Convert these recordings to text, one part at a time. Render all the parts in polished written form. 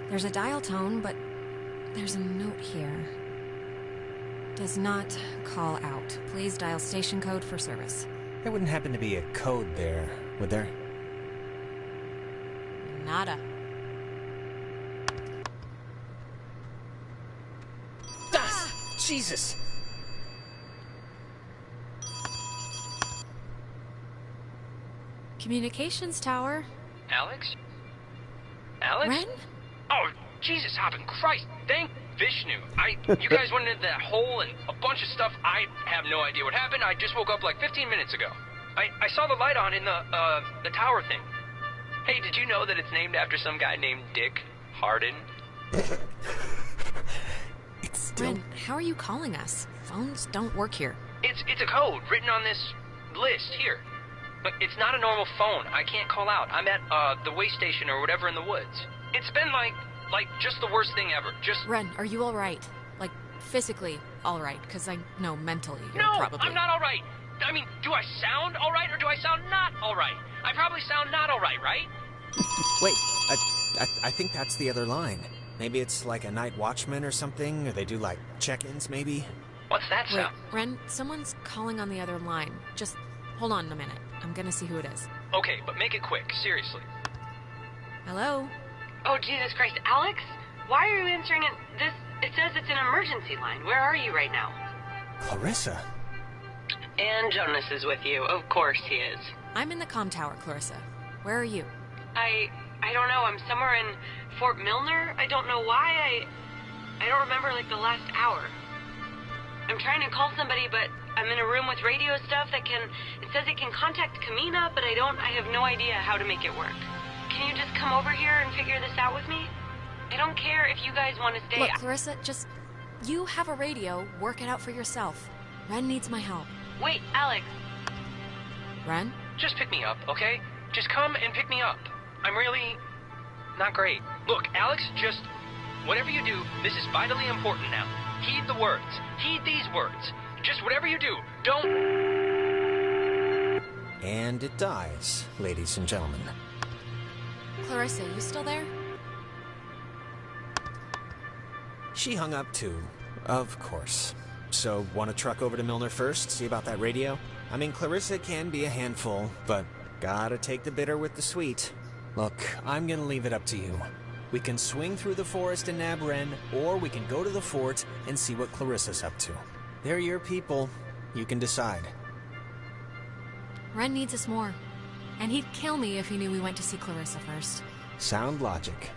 There's a dial tone, but there's a note here. Does not call out. Please dial station code for service. There wouldn't happen to be a code there, would there? Nada. Ah! Jesus! Communications tower. Alex? Alex? Ren? Oh, Jesus, hopping Christ! Thank Vishnu. You guys went into that hole and a bunch of stuff. I have no idea what happened. I just woke up like 15 minutes ago. I saw the light on in the tower thing. Hey, did you know that it's named after some guy named Dick Harden? It's still... Ren, how are you calling us? Phones don't work here. It's a code written on this list here. But it's not a normal phone. I can't call out. I'm at the way station or whatever in the woods. It's been like just the worst thing ever. Just... Ren, are you alright? Like, physically alright? Because I know mentally you're No, probably... I'm not alright. I mean, do I sound alright or do I sound not alright? I probably sound not alright, right? Wait, I think that's the other line. Maybe it's like a night watchman or something, or they do like check-ins maybe? What's that Wait, sound? Ren, someone's calling on the other line. Just hold on a minute. I'm gonna see who it is. Okay, but make it quick, seriously. Hello? Oh, Jesus Christ, Alex? Why are you answering it? It says it's an emergency line. Where are you right now? Clarissa? And Jonas is with you. Of course he is. I'm in the comm tower, Clarissa. Where are you? I don't know. I'm somewhere in Fort Milner. I don't know why. I don't remember, like, the last hour. I'm trying to call somebody, but I'm in a room with radio stuff that it says it can contact Kamina, but I have no idea how to make it work. Can you just come over here and figure this out with me? I don't care if you guys want to stay. Look, Clarissa, you have a radio. Work it out for yourself. Ren needs my help. Wait, Alex. Ren? Just pick me up, okay? Just come and pick me up. I'm really not great. Look, Alex, just whatever you do, this is vitally important now. Heed the words. Heed these words. Just whatever you do, don't... And it dies, ladies and gentlemen. Clarissa, you still there? She hung up too, of course. So, want to truck over to Milner first, see about that radio? I mean, Clarissa can be a handful, but gotta take the bitter with the sweet. Look, I'm gonna leave it up to you. We can swing through the forest and nab Ren, or we can go to the fort and see what Clarissa's up to. They're your people. You can decide. Ren needs us more. And he'd kill me if he knew we went to see Clarissa first. Sound logic.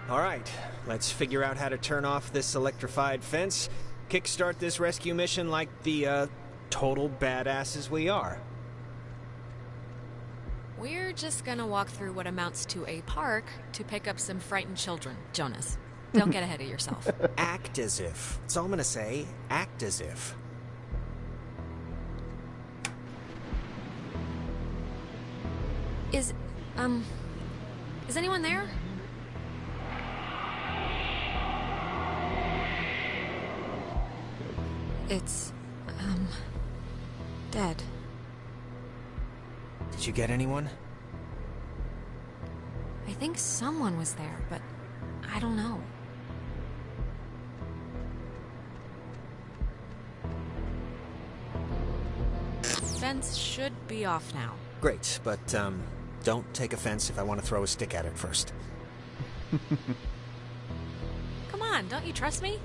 All right, let's figure out how to turn off this electrified fence, kickstart this rescue mission like the, total badasses we are. We're just gonna walk through what amounts to a park to pick up some frightened children, Jonas. Don't get ahead of yourself. Act as if. That's all I'm gonna say. Act as if. Is anyone there? It's, dead. Did you get anyone? I think someone was there, but I don't know. Fence should be off now. Great, but, don't take offense if I want to throw a stick at it first. Come on, don't you trust me?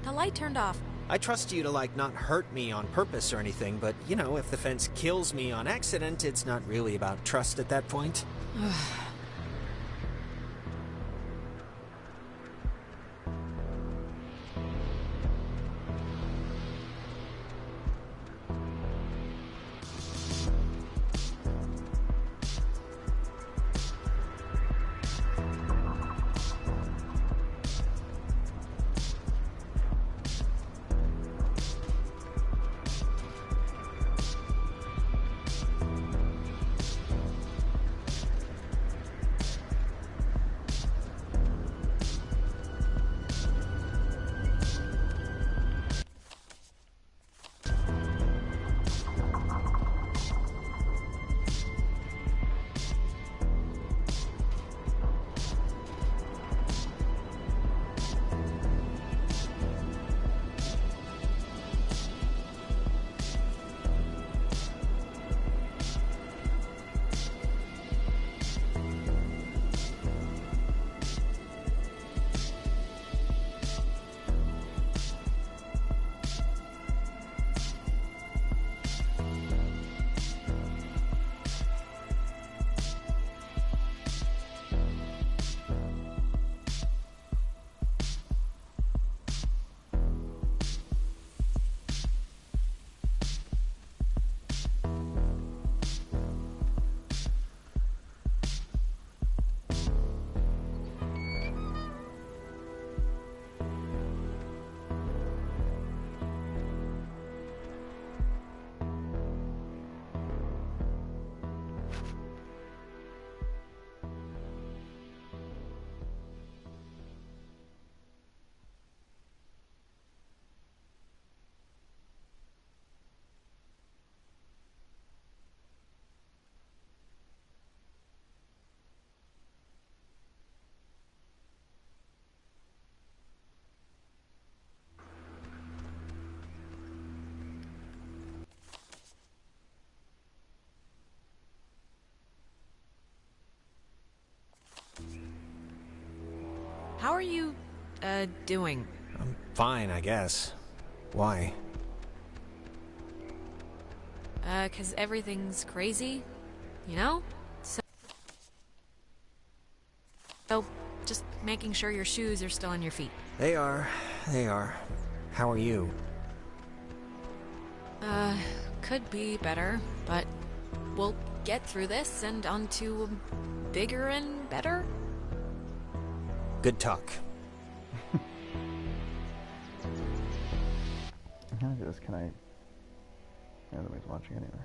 The light turned off. I trust you to, like, not hurt me on purpose or anything, but, you know, if the fence kills me on accident, it's not really about trust at that point. How are you, doing? I'm fine, I guess. Why? 'Cause everything's crazy, you know? So, just making sure your shoes are still on your feet. They are. How are you? Could be better, but we'll get through this and on to bigger and better. Good talk. How do this? Can I? Yeah, nobody's watching anyway.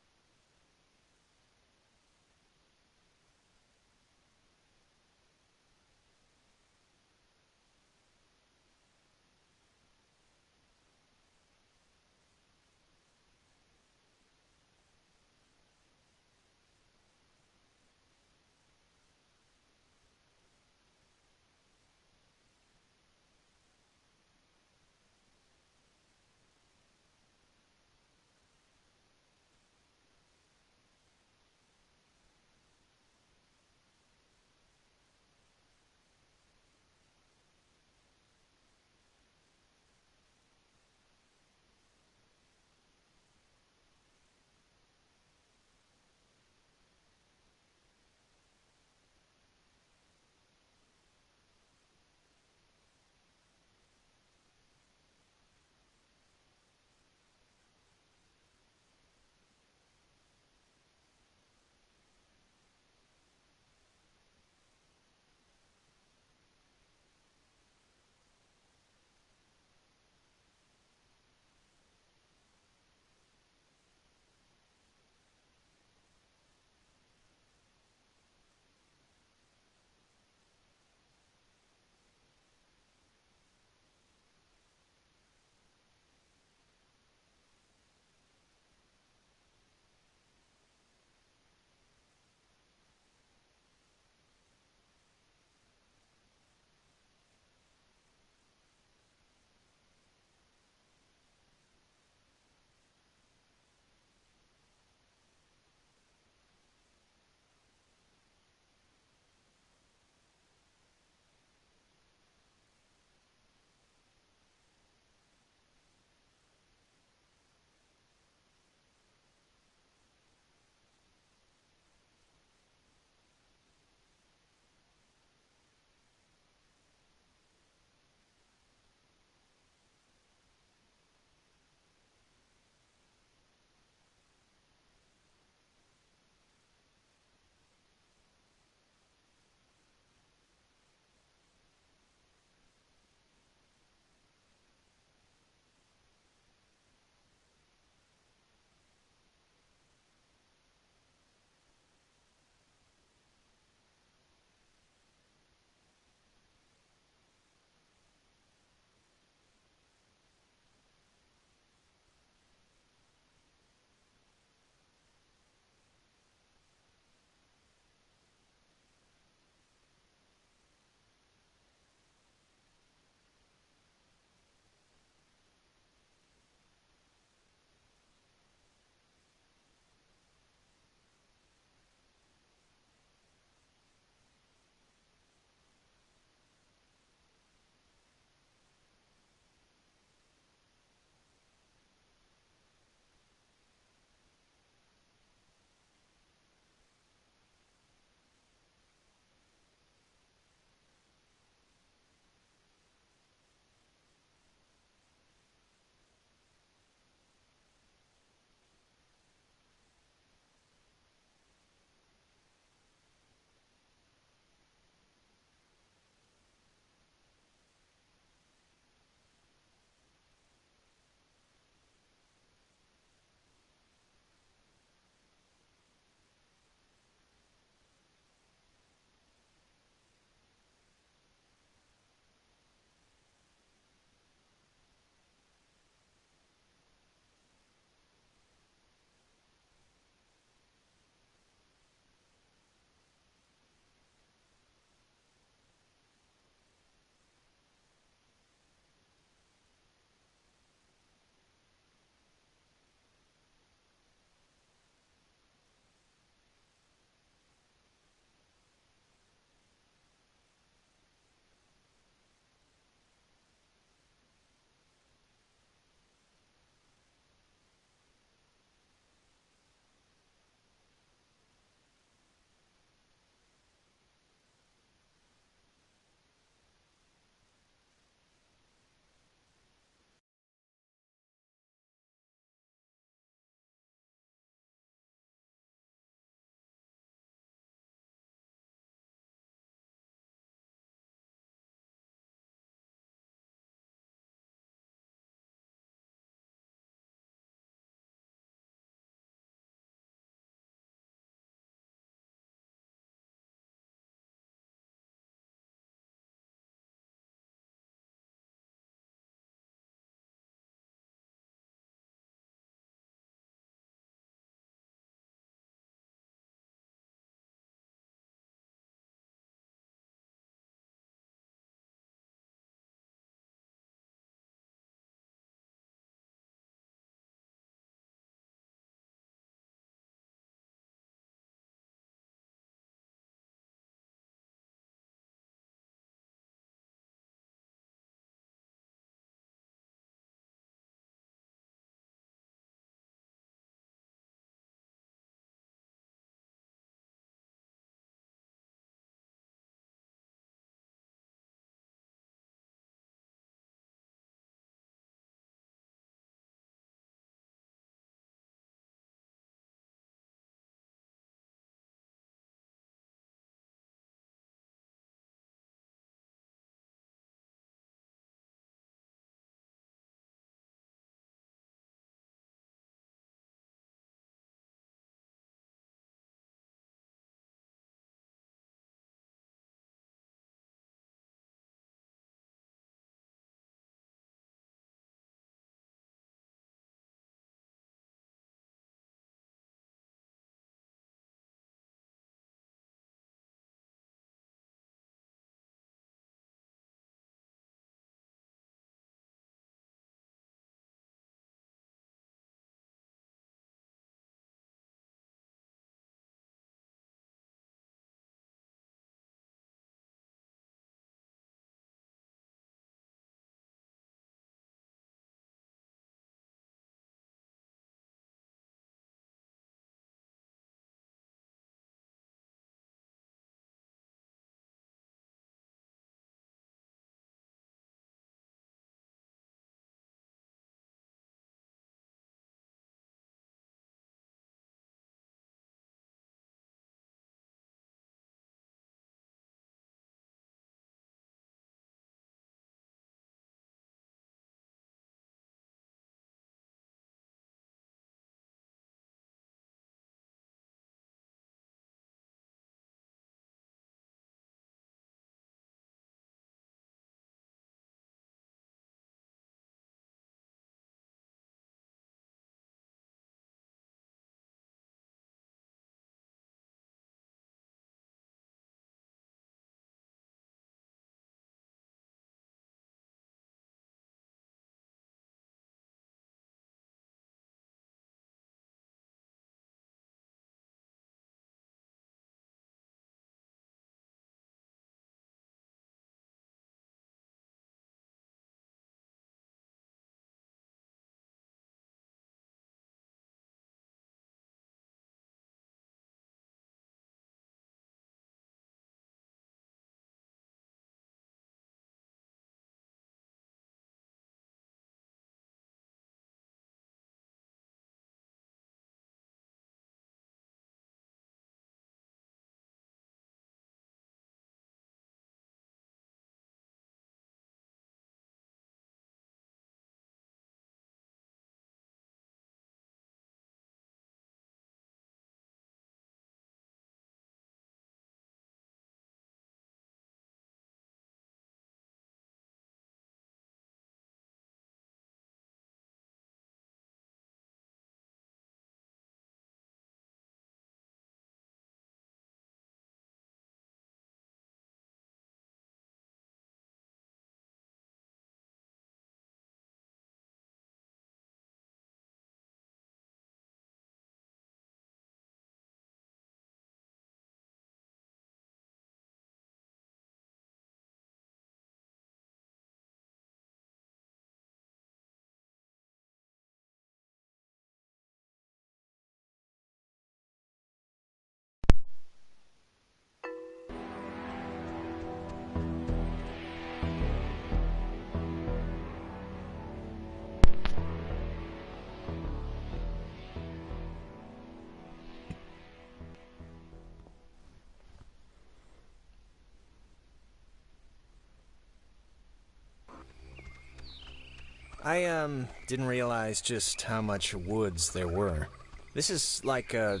I didn't realize just how much woods there were. This is like a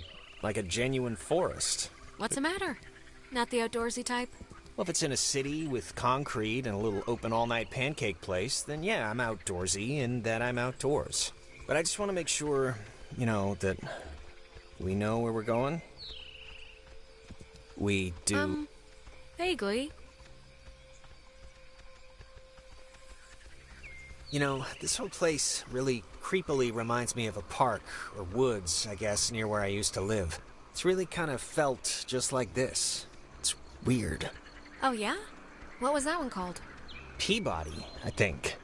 genuine forest. What's the matter? Not the outdoorsy type? Well, if it's in a city with concrete and a little open all-night pancake place, then yeah, I'm outdoorsy and that I'm outdoors. But I just want to make sure, that we know where we're going. We do. Vaguely. This whole place really creepily reminds me of a park, or woods, I guess, near where I used to live. It's really kind of felt just like this. It's weird. Oh, yeah? What was that one called? Peabody, I think.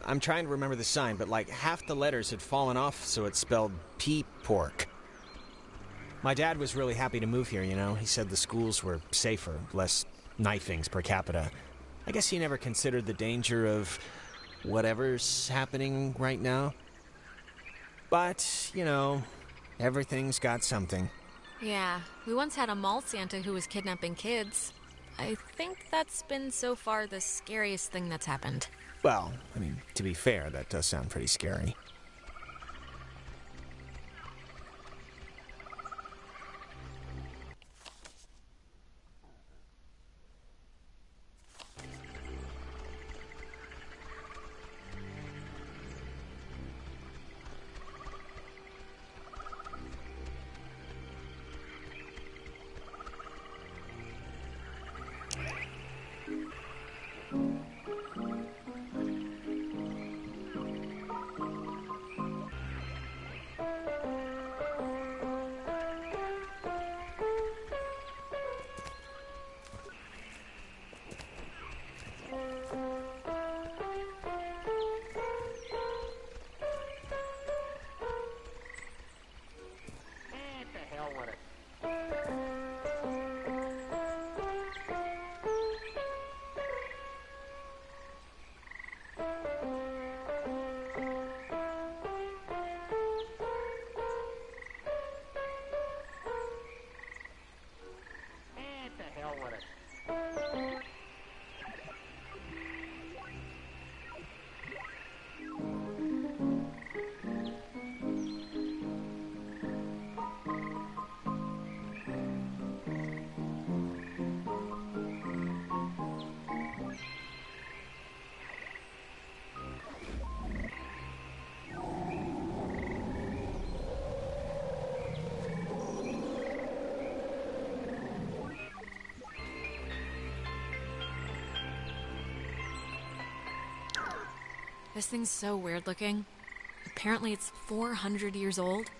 I'm trying to remember the sign, but like half the letters had fallen off, so it spelled P-pork. My dad was really happy to move here, He said the schools were safer, less knifings per capita. I guess he never considered the danger of whatever's happening right now. But, everything's got something. Yeah, we once had a mall Santa who was kidnapping kids. I think that's been so far the scariest thing that's happened. Well, to be fair, that does sound pretty scary. This thing's so weird looking. Apparently it's 400 years old.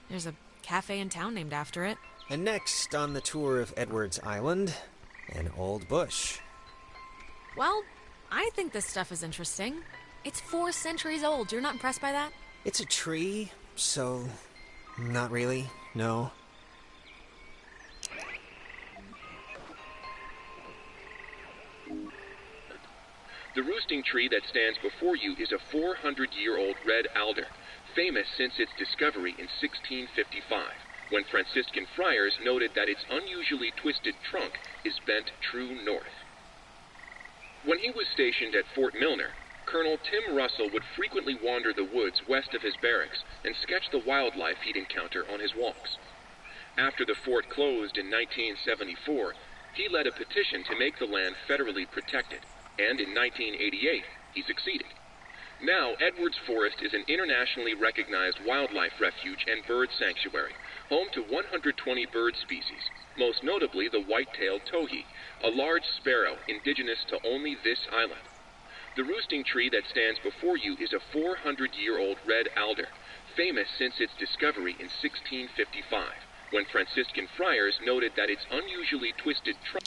There's a cafe in town named after it. And next on the tour of Edwards Island, an old bush. Well, I think this stuff is interesting. It's 4 centuries old. You're not impressed by that? It's a tree, so not really, no. The roosting tree that stands before you is a 400-year-old red alder, famous since its discovery in 1655, when Franciscan friars noted that its unusually twisted trunk is bent true north. When he was stationed at Fort Milner, Colonel Tim Russell would frequently wander the woods west of his barracks and sketch the wildlife he'd encounter on his walks. After the fort closed in 1974, he led a petition to make the land federally protected, and in 1988, he succeeded. Now, Edwards Forest is an internationally recognized wildlife refuge and bird sanctuary, home to 120 bird species, most notably the white-tailed towhee, a large sparrow indigenous to only this island. The roosting tree that stands before you is a 400-year-old red alder, famous since its discovery in 1655, when Franciscan friars noted that its unusually twisted trunk...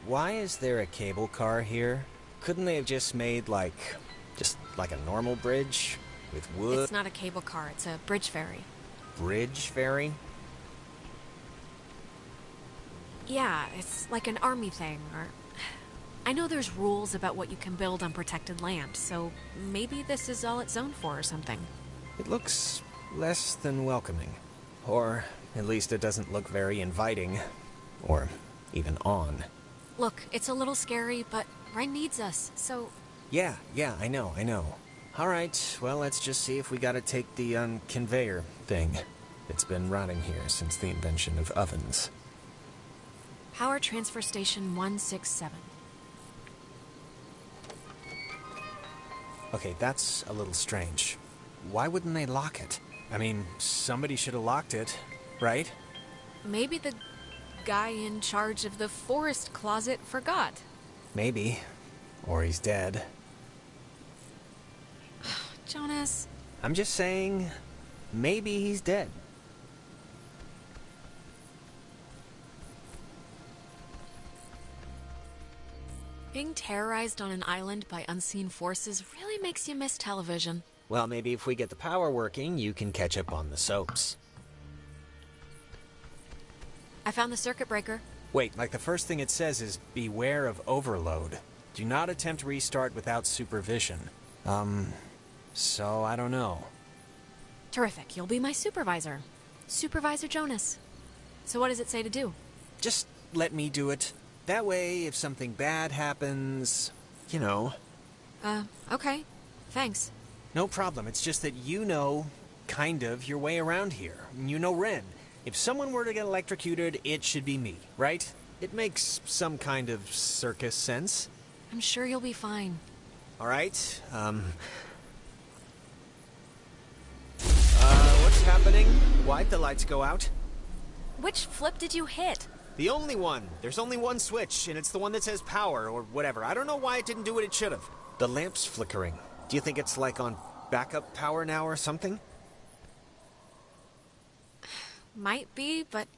why is there a cable car here? Couldn't they have just made, just like a normal bridge? With wood? It's not a cable car, it's a bridge ferry. Bridge ferry? Yeah, it's like an army thing, or... I know there's rules about what you can build on protected land, so maybe this is all it's zoned for or something. It looks less than welcoming. Or at least it doesn't look very inviting. Or even on. Look, it's a little scary, but Ren needs us, so... Yeah, I know. Alright, well, let's just see if we gotta take the, conveyor thing. It's been rotting here since the invention of ovens. Power Transfer Station 167. Okay, that's a little strange. Why wouldn't they lock it? I mean, somebody should have locked it, right? Maybe the guy in charge of the forest closet forgot. Maybe. Or he's dead. Jonas... I'm just saying, maybe he's dead. Being terrorized on an island by unseen forces really makes you miss television. Well, maybe if we get the power working, you can catch up on the soaps. I found the circuit breaker. Wait, like the first thing it says is, beware of overload. Do not attempt restart without supervision. So I don't know. Terrific, you'll be my supervisor. Supervisor Jonas. So what does it say to do? Just let me do it. That way, if something bad happens, you know. Okay. Thanks. No problem. It's just that you know, kind of, your way around here. You know Ren. If someone were to get electrocuted, it should be me, right? It makes some kind of circus sense. I'm sure you'll be fine. All right, what's happening? Why'd the lights go out? Which flip did you hit? The only one. There's only one switch, and it's the one that says power, or whatever. I don't know why it didn't do what it should have. The lamp's flickering. Do you think it's like on backup power now or something? Might be, but...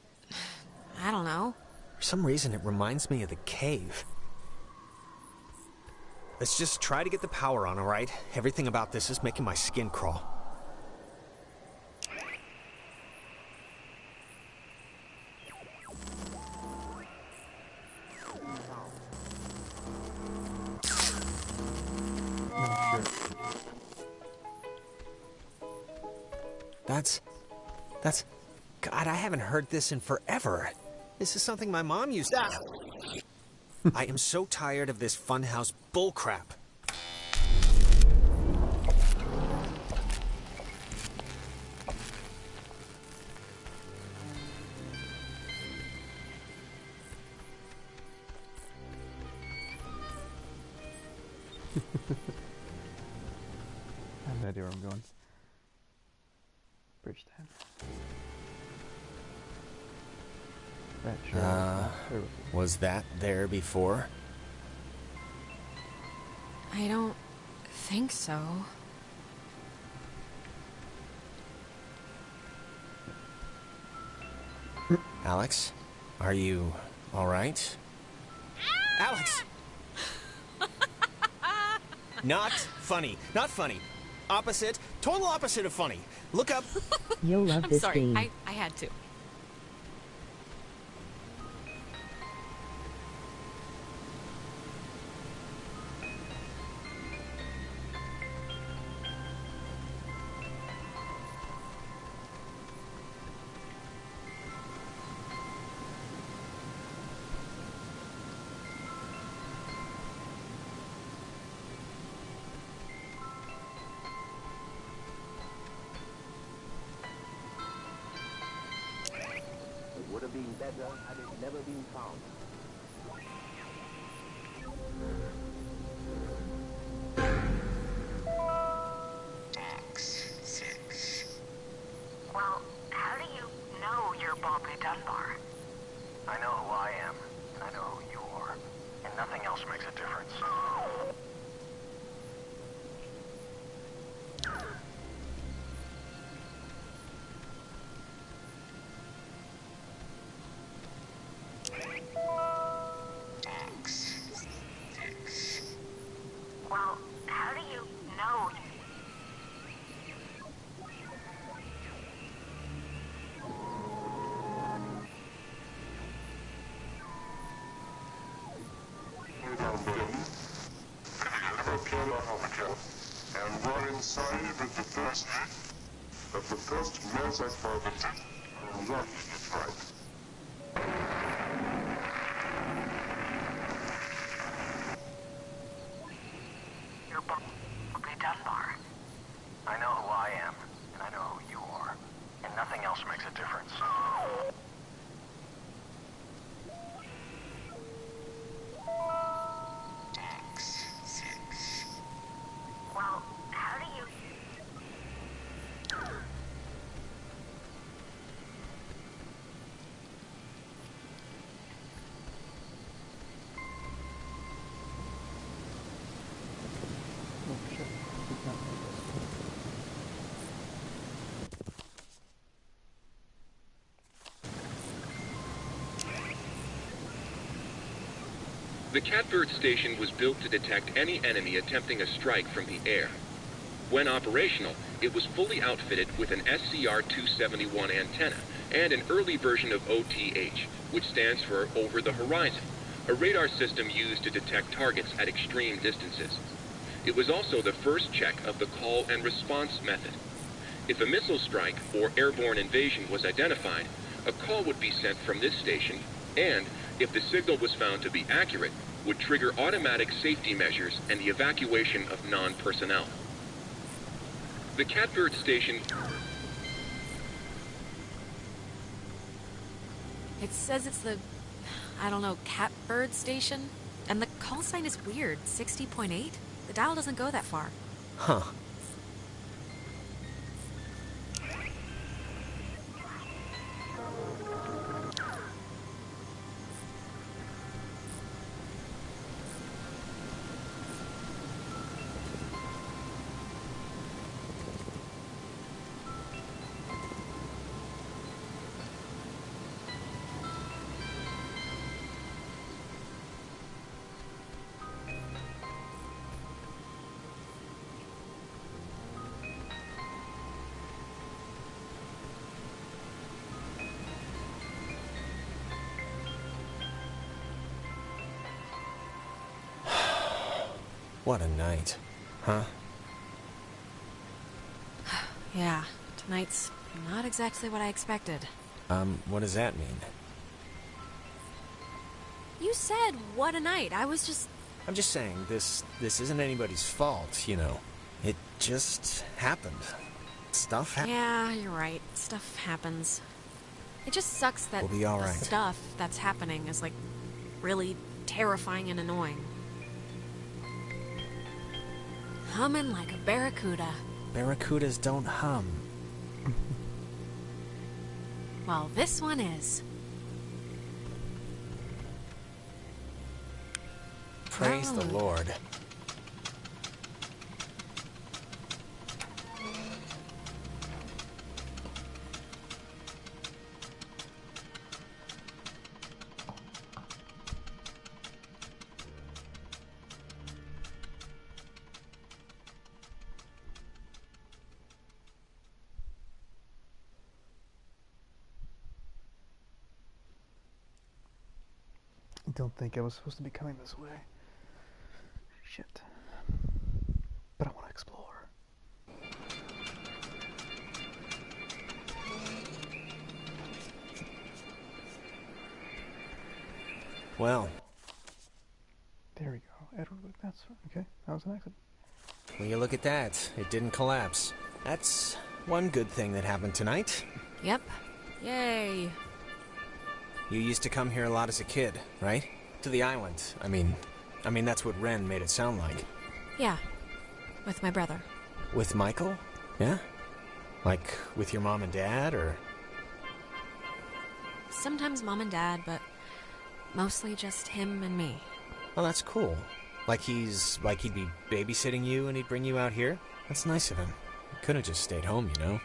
I don't know. For some reason, it reminds me of the cave. Let's just try to get the power on, alright? Everything about this is making my skin crawl. That's... God, I haven't heard this in forever. This is something my mom used to... I am so tired of this funhouse bullcrap. I have no idea where I'm going. Bridge time. Right, sure. Was that there before? I don't think so. Alex, are you all right? Alex! Not funny. Not funny. Opposite. Total opposite of funny. Look up. You'll love I'm this sorry, theme. I had to. Would have been better had it never been found. X6. Well, how do you know you're Bobby Dunbar? I know who I am, and I know who you are, and nothing else makes a difference. And we're inside with the first message for the tip. Right. You're Bobby Dunbar. I know who I am, and I know who you are. And nothing else makes a difference. Well, how do you... Oh shit. We can't make this. The Catbird station was built to detect any enemy attempting a strike from the air. When operational, it was fully outfitted with an SCR-271 antenna and an early version of OTH, which stands for Over the Horizon, a radar system used to detect targets at extreme distances. It was also the first check of the call and response method. If a missile strike or airborne invasion was identified, a call would be sent from this station, and, if the signal was found to be accurate, would trigger automatic safety measures and the evacuation of non-personnel. The Catbird station... It says it's the, I don't know, Catbird station? And the call sign is weird, 60.8? The dial doesn't go that far. Huh. What a night, huh? Yeah, tonight's not exactly what I expected. What does that mean? You said, what a night. I was just... I'm just saying, this isn't anybody's fault, you know. It just happened. Stuff happened. Yeah, you're right. Stuff happens. It just sucks that We'll be all the right. stuff that's happening is, like, really terrifying and annoying. Humming like a barracuda. Barracudas don't hum. Well, this one is. Praise the Lord. I don't think I was supposed to be coming this way. Shit. But I want to explore. Well, there we go. Edward, that's okay. That was an accident. will you look at that? It didn't collapse. That's one good thing that happened tonight. Yep. Yay. You used to come here a lot as a kid, right? To the island. I mean, that's what Ren made it sound like. Yeah. With my brother. With Michael? Yeah? Like, with your mom and dad, or...? Sometimes mom and dad, but mostly just him and me. Well, that's cool. Like he'd be babysitting you and he'd bring you out here? That's nice of him. He could have just stayed home, you know?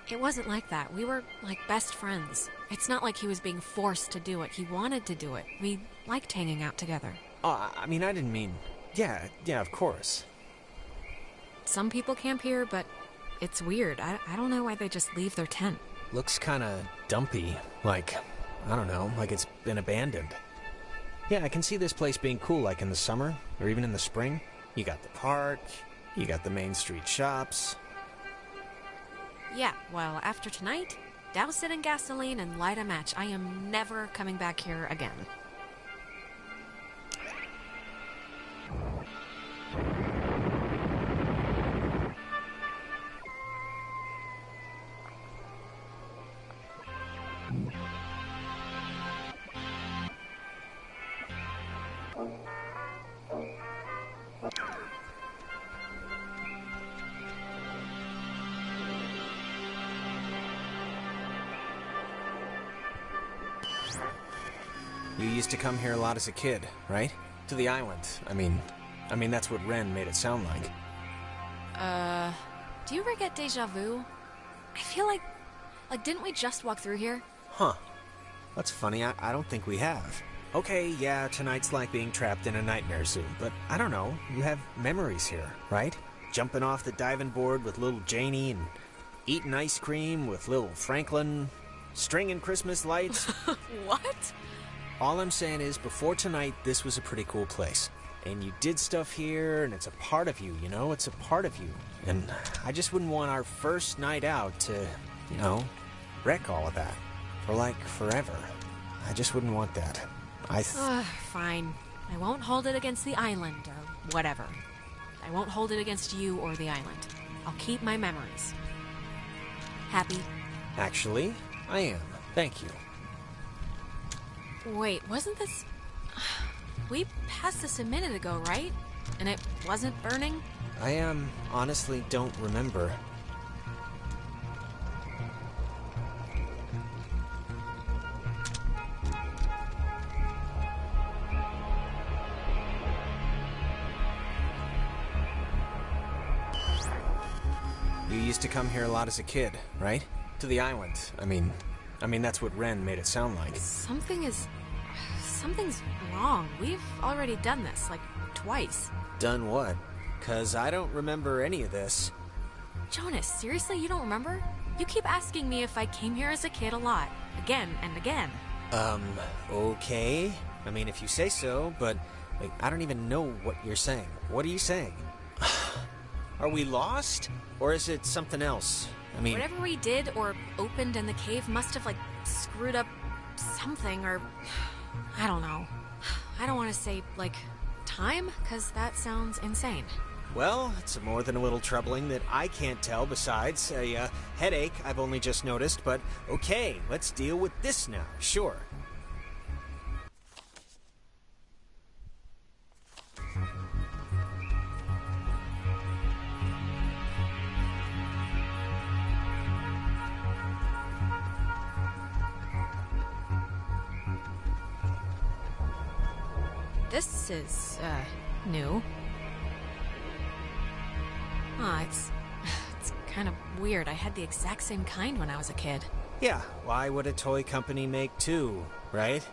It wasn't like that. We were, like, best friends. It's not like he was being forced to do it. He wanted to do it. We liked hanging out together. Oh, I mean, I didn't mean... Yeah, of course. Some people camp here, but it's weird. I don't know why they just leave their tent. Looks kinda dumpy. Like, I don't know, like it's been abandoned. Yeah, I can see this place being cool, like in the summer, or even in the spring. You got the park, you got the main street shops. Yeah, well, after tonight, douse it in gasoline and light a match. I am never coming back here again. You used to come here a lot as a kid, right? To the island. I mean, that's what Ren made it sound like. Do you ever get deja vu? I feel like didn't we just walk through here? Huh. That's funny, I don't think we have. Okay, yeah, tonight's like being trapped in a nightmare zoo, but I don't know, you have memories here, right? Jumping off the diving board with little Janie and eating ice cream with little Franklin, stringing Christmas lights. What? All I'm saying is, before tonight, this was a pretty cool place. And you did stuff here, and it's a part of you, you know? It's a part of you. And I just wouldn't want our first night out to, you know, wreck all of that. For, like, forever. I just wouldn't want that. Fine. I won't hold it against the island, or whatever. I won't hold it against you or the island. I'll keep my memories. Happy? Actually, I am. Thank you. Wait, wasn't this... We passed this a minute ago, right? And it wasn't burning? I, honestly don't remember. You used to come here a lot as a kid, right? To the island. I mean, that's what Ren made it sound like. Something's wrong. We've already done this, like, twice. Done what? 'Cause I don't remember any of this. Jonas, seriously, you don't remember? You keep asking me if I came here as a kid a lot. Again and again. Okay. I mean, if you say so, but wait, I don't even know what you're saying. What are you saying? Are we lost? Or is it something else? I mean... Whatever we did or opened in the cave must have, like, screwed up something, or... I don't know. I don't want to say, like, time, because that sounds insane. Well, it's more than a little troubling that I can't tell besides a headache I've only just noticed, but okay, let's deal with this now, sure. This is, new. It's kind of weird. I had the exact same kind when I was a kid. Yeah, why would a toy company make two, right?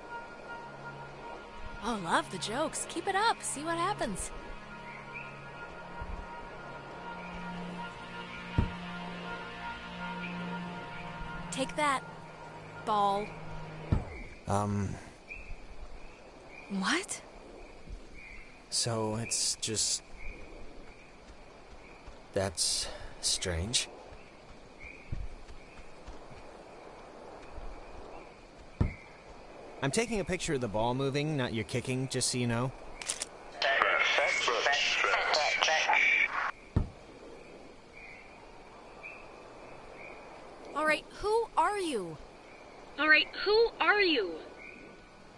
Oh, love the jokes. Keep it up. See what happens. Take that, ball. What? So it's just... That's strange. I'm taking a picture of the ball moving, not your kicking, just so you know. Alright, who are you?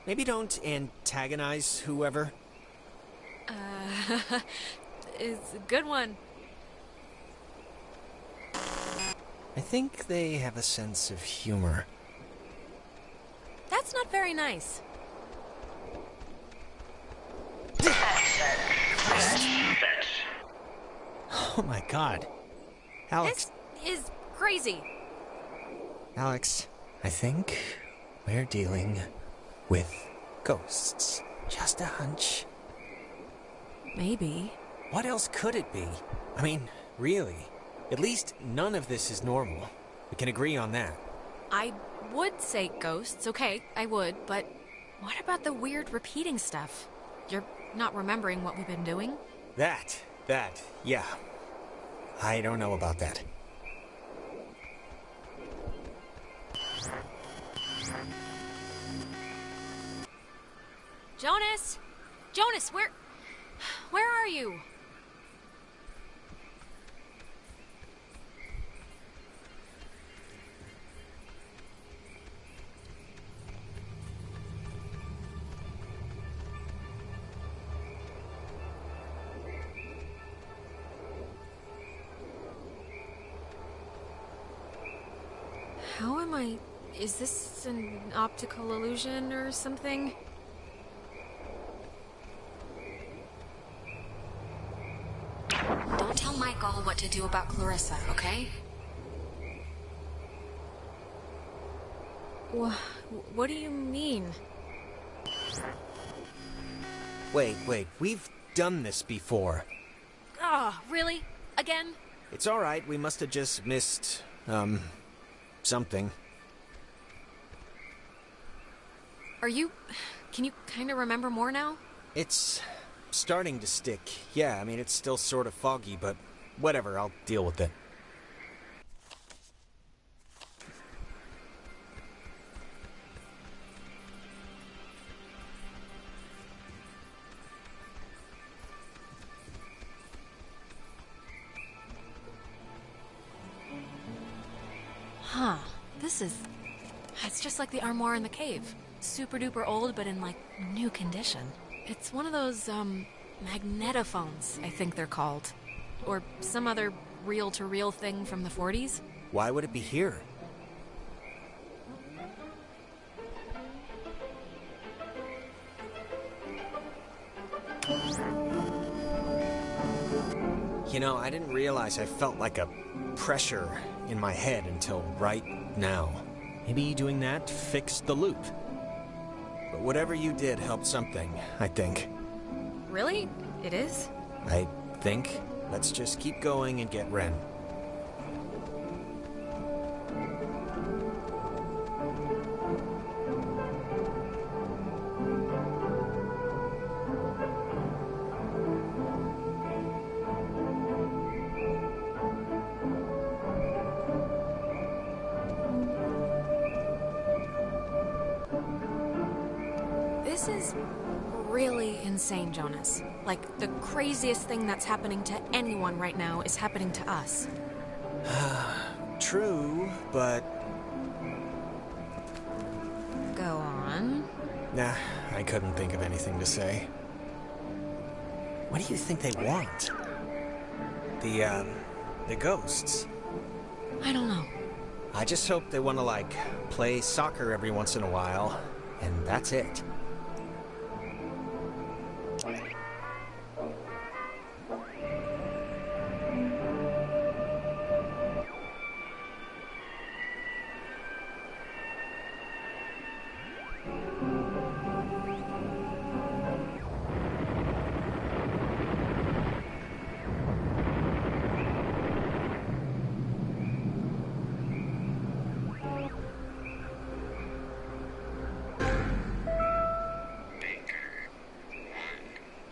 Maybe don't antagonize whoever. It's a good one. I think they have a sense of humor. That's not very nice. Oh my god. Alex. This is crazy. Alex, I think we're dealing with ghosts. Just a hunch. Maybe. What else could it be? I mean, really. At least none of this is normal. We can agree on that. I would say ghosts, okay, I would, but what about the weird repeating stuff? You're not remembering what we've been doing? Yeah. I don't know about that. Jonas! Jonas, where are you? How am I... Is this an optical illusion or something? Don't tell Michael what to do about Clarissa, okay? What do you mean? Wait, we've done this before. Oh, really? Again? It's alright, we must have just missed, something. Can you kind of remember more now? It's starting to stick. Yeah, I mean, it's still sort of foggy, but whatever, I'll deal with it. Huh. It's just like the armoire in the cave. Super duper old, but in, like, new condition. It's one of those, magnetophones, I think they're called. Or some other reel-to-reel thing from the 40s. Why would it be here? You know, I didn't realize I felt like a pressure in my head until right now. Maybe doing that fixed the loop. But whatever you did helped something, I think. Really? It is? I think. Let's just keep going and get Ren. This is really insane, Jonas. Like, the craziest thing that's happening to anyone right now is happening to us. True, but... Go on. Nah, I couldn't think of anything to say. What do you think they want? The ghosts. I don't know. I just hope they want to, like, play soccer every once in a while, and that's it.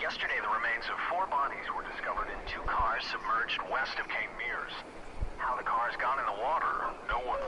Yesterday, the remains of 4 bodies were discovered in 2 cars submerged west of Cape Mears. How the cars got in the water, no one...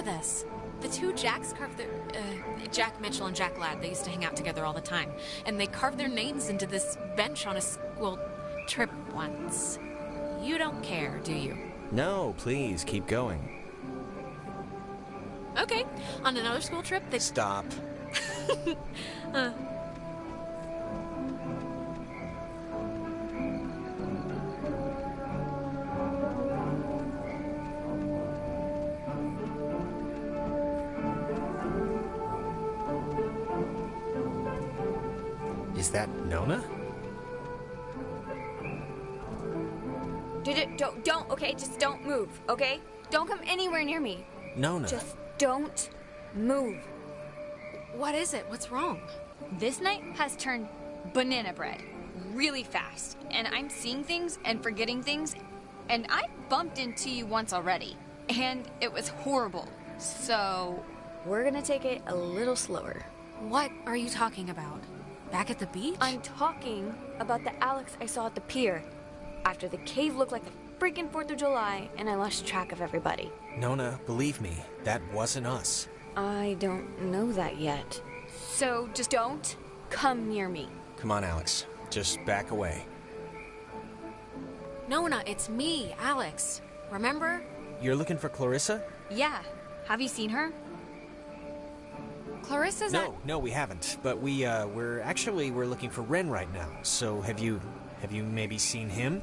this. The two Jacks carved their... Jack Mitchell and Jack Ladd, they used to hang out together all the time. And they carved their names into this bench on a school trip once. You don't care, do you? No, please, keep going. Okay, on another school trip, they... Stop. Is that Nona? Don't, okay? Just don't move, okay? Don't come anywhere near me. Nona. Just don't move. What is it? What's wrong? This night has turned banana bread really fast, and I'm seeing things and forgetting things, and I bumped into you once already, and it was horrible. So, we're gonna take it a little slower. What are you talking about? Back at the beach? I'm talking about the Alex I saw at the pier. After the cave looked like the freaking 4th of July, and I lost track of everybody. Nona, believe me, that wasn't us. I don't know that yet. So just don't come near me. Come on, Alex. Just back away. Nona, it's me, Alex. Remember? You're looking for Clarissa? Yeah. Have you seen her? Clarissa's No, we haven't. But we're looking for Ren right now. So have you maybe seen him?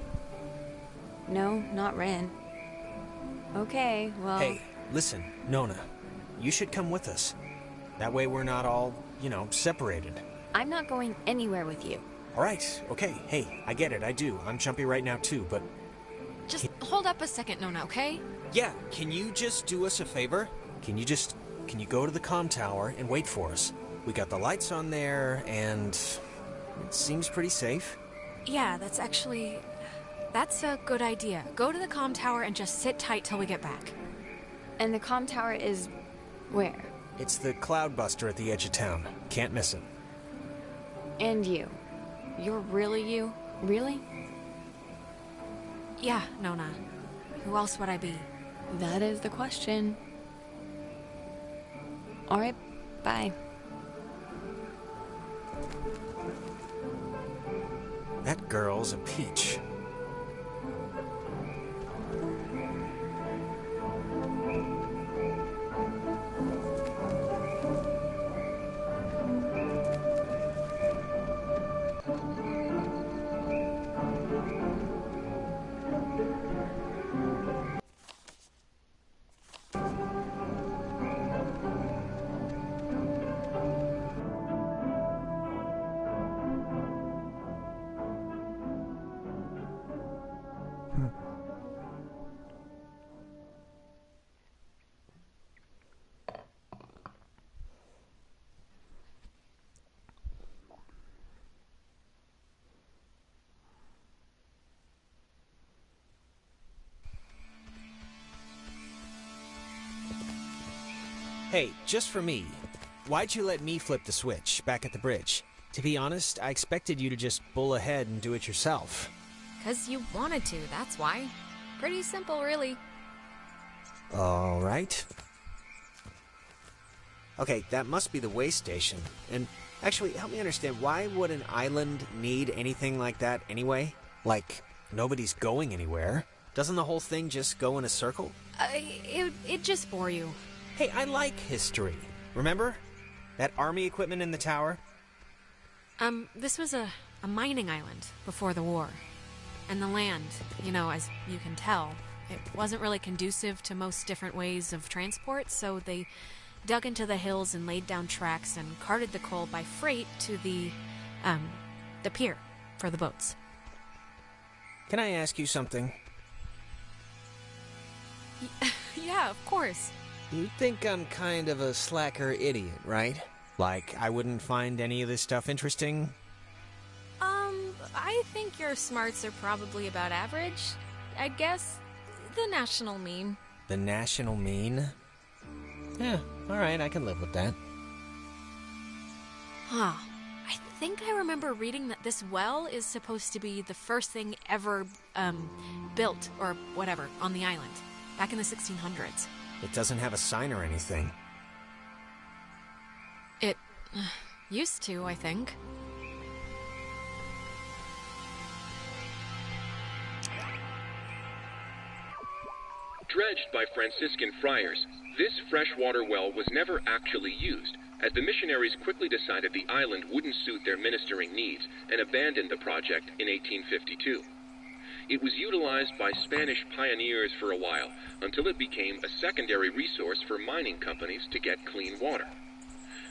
No, not Ren. Okay, well... Hey, listen, Nona. You should come with us. That way we're not all, separated. I'm not going anywhere with you. All right, okay. Hey, I get it, I do. I'm chumpy right now, too, but... Just hold up a second, Nona, okay? Yeah, can you just do us a favor? Can you go to the comm tower and wait for us? We got the lights on there, and it seems pretty safe. Yeah, that's a good idea. Go to the comm tower and just sit tight till we get back. And the comm tower is where? It's the cloudbuster at the edge of town. Can't miss it. And you. You're really you? Really? Yeah, Nona. Who else would I be? That is the question. Alright, bye. That girl's a peach. Hey, just for me, why'd you let me flip the switch back at the bridge? To be honest, I expected you to just bull ahead and do it yourself. 'Cause you wanted to, that's why. Pretty simple, really. All right. Okay, that must be the way station. And actually, help me understand, why would an island need anything like that anyway? Like, nobody's going anywhere. Doesn't the whole thing just go in a circle? It just bore you. Hey, I like history. Remember? That army equipment in the tower? This was a mining island before the war. And the land, as you can tell, it wasn't really conducive to most different ways of transport, so they dug into the hills and laid down tracks and carted the coal by freight to the pier for the boats. Can I ask you something? Yeah, of course. You think I'm kind of a slacker idiot, right? Like, I wouldn't find any of this stuff interesting? I think your smarts are probably about average. I guess the national mean. The national mean? Yeah, alright, I can live with that. Huh. I think I remember reading that this well is supposed to be the first thing ever, built, or whatever, on the island, back in the 1600s. It doesn't have a sign or anything. It used to, I think. Dredged by Franciscan friars, this freshwater well was never actually used, as the missionaries quickly decided the island wouldn't suit their ministering needs and abandoned the project in 1852. It was utilized by Spanish pioneers for a while, until it became a secondary resource for mining companies to get clean water.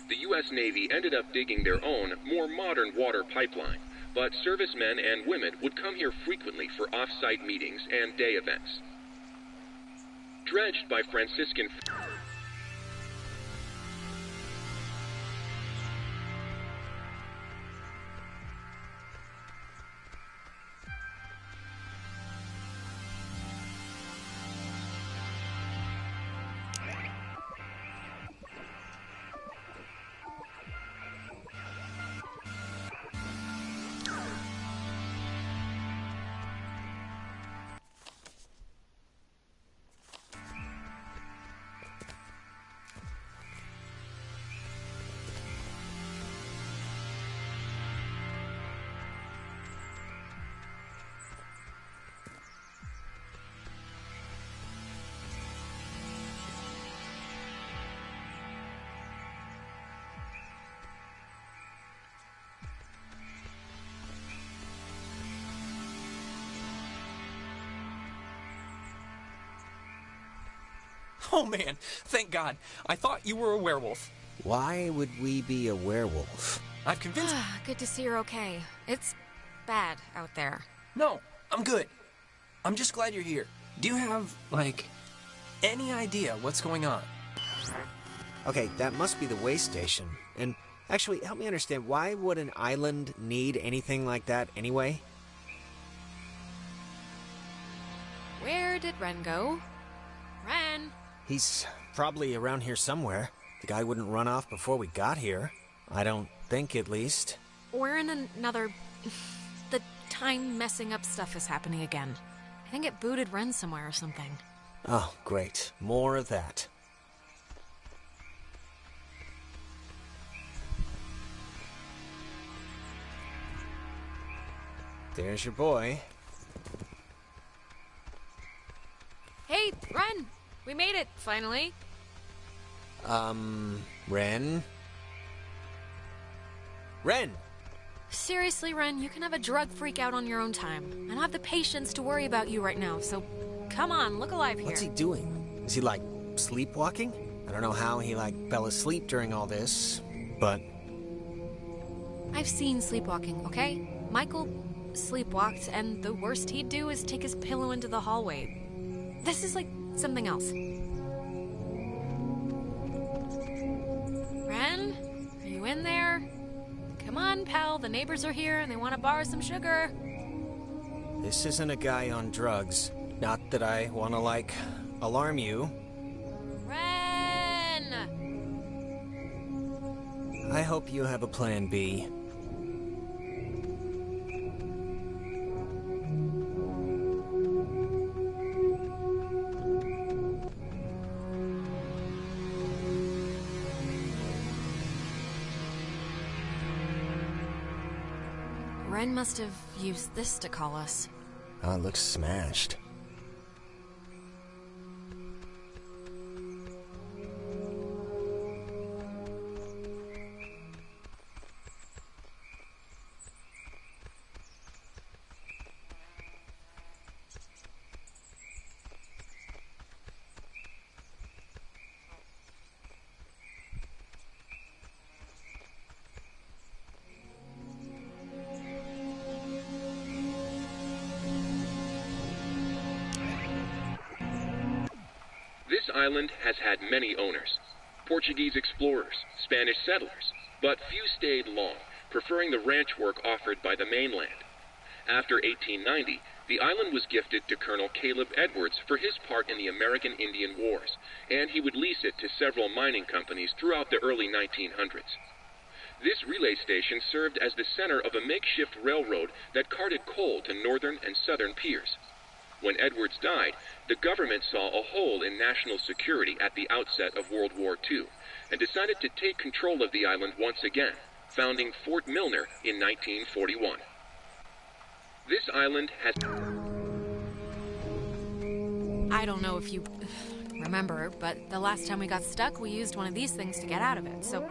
The U.S. Navy ended up digging their own, more modern water pipeline, but servicemen and women would come here frequently for off-site meetings and day events. Dredged by Franciscan... Oh man, thank God. I thought you were a werewolf. Why would we be a werewolf? I've convinced... Good to see you're okay. It's bad out there. No, I'm good. I'm just glad you're here. Do you have, like, any idea what's going on? Okay, that must be the way station. And actually, help me understand, why would an island need anything like that anyway? Where did Ren go? Ren! He's probably around here somewhere. The guy wouldn't run off before we got here. I don't think, at least. We're in another... The time messing up stuff is happening again. I think it booted Ren somewhere or something. Oh, great. More of that. There's your boy. Hey, Ren! We made it, finally. Ren? Ren! Seriously, Ren, you can have a drug freak out on your own time. I don't have the patience to worry about you right now, so come on, look alive here. What's he doing? Is he, like, sleepwalking? I don't know how he, like, fell asleep during all this, but... I've seen sleepwalking, okay? Michael sleepwalked, and the worst he'd do is take his pillow into the hallway. This is like something else. Ren? Are you in there? Come on, pal. The neighbors are here and they want to borrow some sugar. This isn't a guy on drugs. Not that I want to, like, alarm you. Ren! I hope you have a plan B. Ren must have used this to call us. Oh, it looks smashed. This island has had many owners. Portuguese explorers, Spanish settlers, but few stayed long, preferring the ranch work offered by the mainland. After 1890, the island was gifted to Colonel Caleb Edwards for his part in the American Indian Wars, and he would lease it to several mining companies throughout the early 1900s. This relay station served as the center of a makeshift railroad that carted coal to northern and southern piers. When Edwards died, the government saw a hole in national security at the outset of World War II and decided to take control of the island once again, founding Fort Milner in 1941. This island has... I don't know if you remember, but the last time we got stuck, we used one of these things to get out of it, so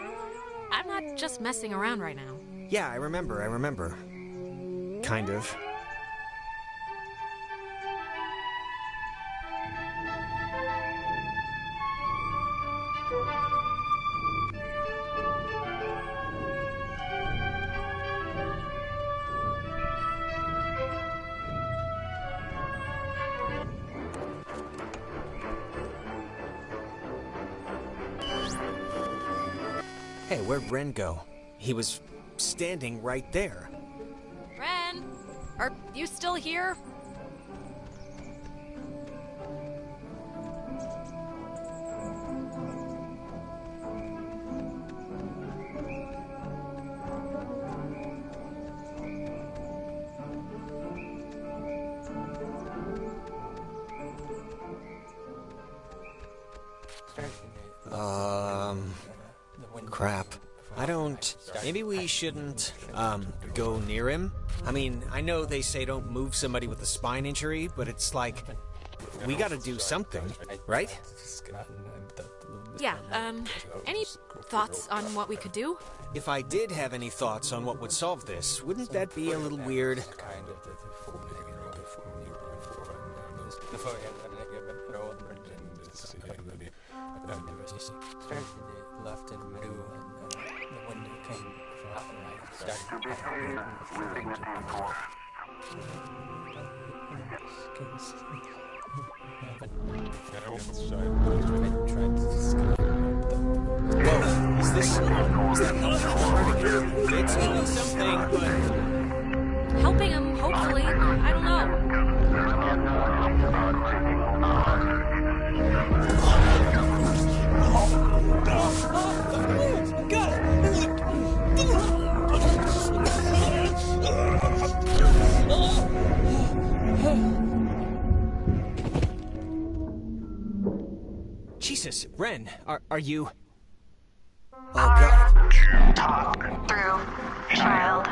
I'm not just messing around right now. Yeah, I remember. Kind of. Hey, where'd Ren go? He was standing right there. Ren, are you still here? Crap. Maybe we shouldn't, go near him? I mean, I know they say don't move somebody with a spine injury, but it's like, we gotta do something, right? Yeah, any thoughts on what we could do? If I did have any thoughts on what would solve this, wouldn't that be a little weird? Left and middle, and the window came out and I started Whoa, is that helping? It's doing something, but... Helping him, hopefully. I don't know. Jesus, Ren, are you... Oh, Hard God. to talk through, child.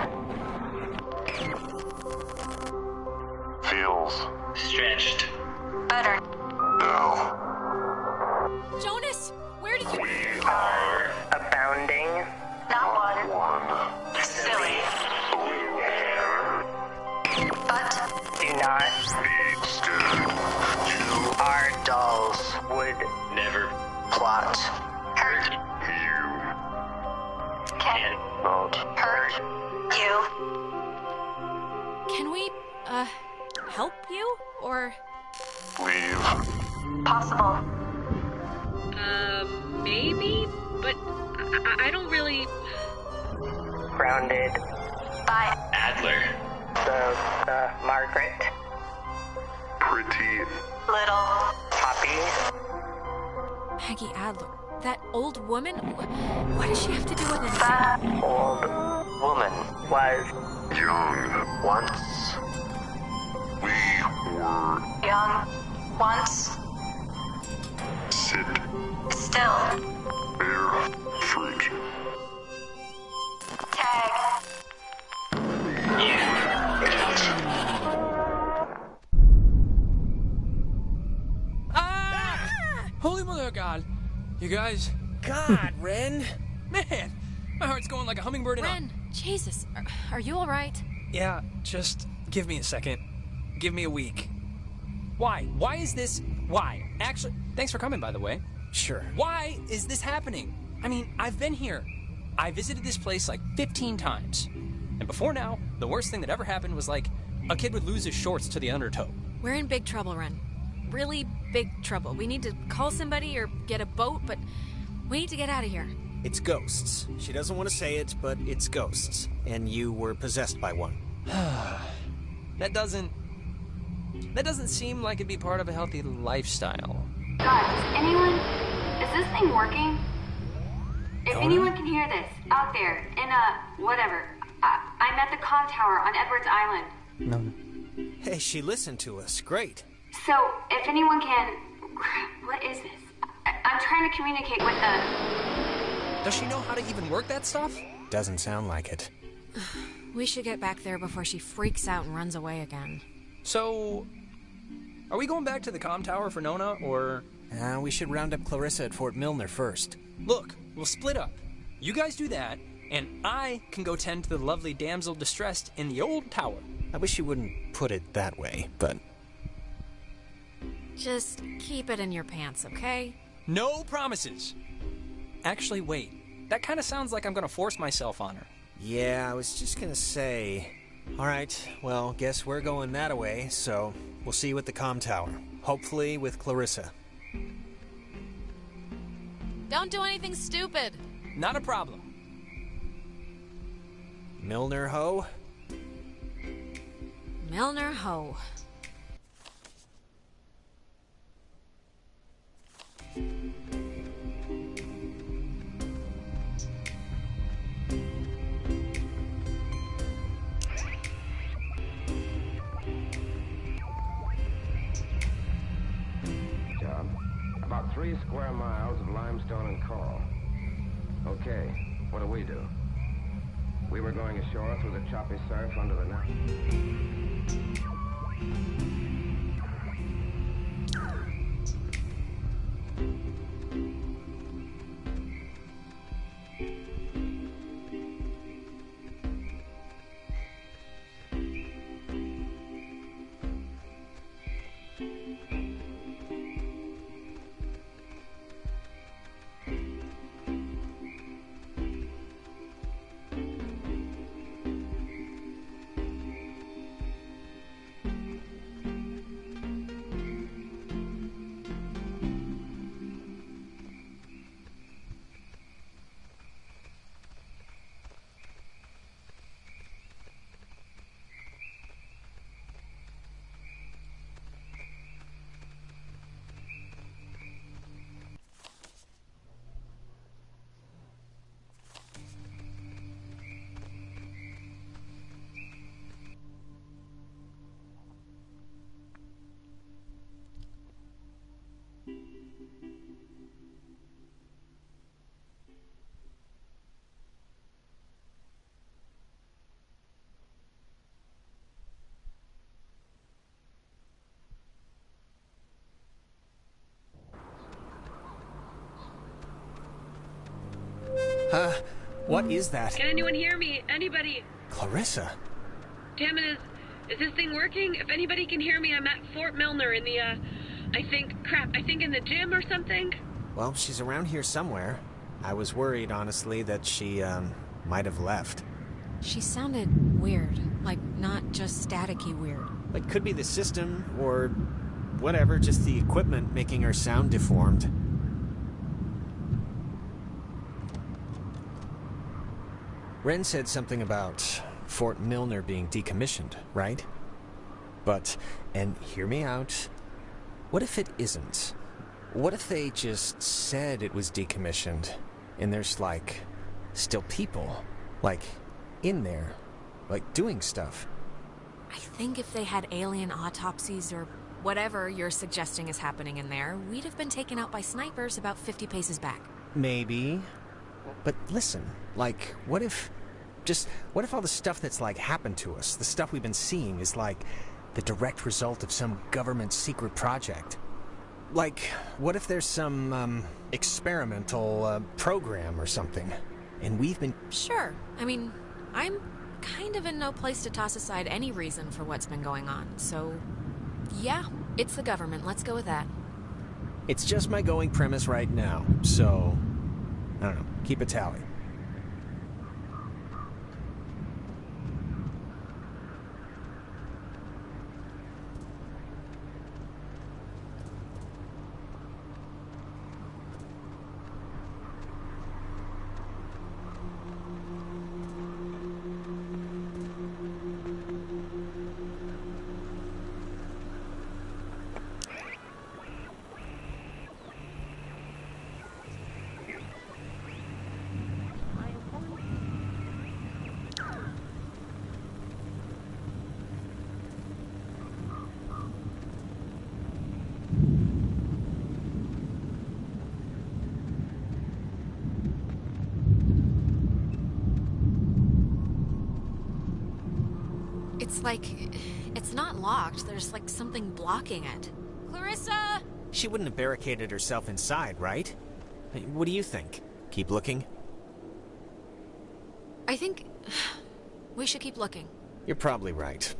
Feels Stretched. Better. no. Jonas, where did you... We are Abounding. Not one. one. Silly. But do not Be scared. You are dolls. Would Never. plot. Hurt you can not hurt you. Can we, help you? Or... leave. Possible. Maybe? But I don't really... Grounded by Adler. the Margaret. Pretty Little Poppy. Maggie Adler. That old woman? What does she have to do with anything? The old woman was young. once We were young. Once. sit Still. bear fruit. Tag. Holy mother of God! You guys, God, Ren! man, my heart's going like a hummingbird in a... Ren, Jesus, are you alright? Yeah, just give me a second. Give me a week. Why? Why is this... Why? Actually, thanks for coming, by the way. Sure. Why is this happening? I mean, I've been here. I visited this place like 15 times. And before now, the worst thing that ever happened was like a kid would lose his shorts to the undertow. We're in big trouble, Ren. Really big trouble. We need to call somebody or get a boat, but we need to get out of here. It's ghosts. She doesn't want to say it, but it's ghosts. And you were possessed by one. That doesn't seem like it'd be part of a healthy lifestyle. Guys, is this thing working? If anyone can hear this, out there, in whatever, I'm at the comm tower on Edwards Island. No. Hey, she listened to us. Great. So, if anyone can... What is this? I'm trying to communicate with the... Does she know how to even work that stuff? Doesn't sound like it. We should get back there before she freaks out and runs away again. So, are we going back to the comm tower for Nona, or... We should round up Clarissa at Fort Milner first. Look, we'll split up. You guys do that, and I can go tend to the lovely damsel distressed in the old tower. I wish you wouldn't put it that way, but... Just keep it in your pants, okay? No promises. Actually, wait. That kind of sounds like I'm going to force myself on her. Yeah, I was just gonna say... Alright, well, guess we're going that way, so we'll see you at the comm tower. Hopefully with Clarissa. Don't do anything stupid. Not a problem. Milner ho? Milner ho. About 3 square miles of limestone and coral. Okay, what do? We were going ashore through the choppy surf under the night. What is that? Can anyone hear me? Anybody? Clarissa? Damn it, is this thing working? If anybody can hear me, I'm at Fort Milner in the, I think in the gym or something? Well, she's around here somewhere. I was worried, honestly, that she, might have left. She sounded weird. Like, not just staticky weird. Like, could be the system, or whatever, just the equipment making her sound deformed. Ren said something about Fort Milner being decommissioned, right? But, and hear me out, what if it isn't? What if they just said it was decommissioned, and there's, like, still people, like, in there, like, doing stuff? I think if they had alien autopsies or whatever you're suggesting is happening in there, we'd have been taken out by snipers about 50 paces back. Maybe. But listen, like, what if all the stuff that's, like, happened to us, the stuff we've been seeing, is, like, the direct result of some government secret project? Like, what if there's some, experimental, program or something, and we've been... Sure. I mean, I'm kind of in no place to toss aside any reason for what's been going on, so... Yeah, it's the government. Let's go with that. It's just my going premise right now, so... I don't know. Keep a tally. It's like... it's not locked. There's like something blocking it. Clarissa! She wouldn't have barricaded herself inside, right? What do you think? Keep looking? I think... we should keep looking. You're probably right.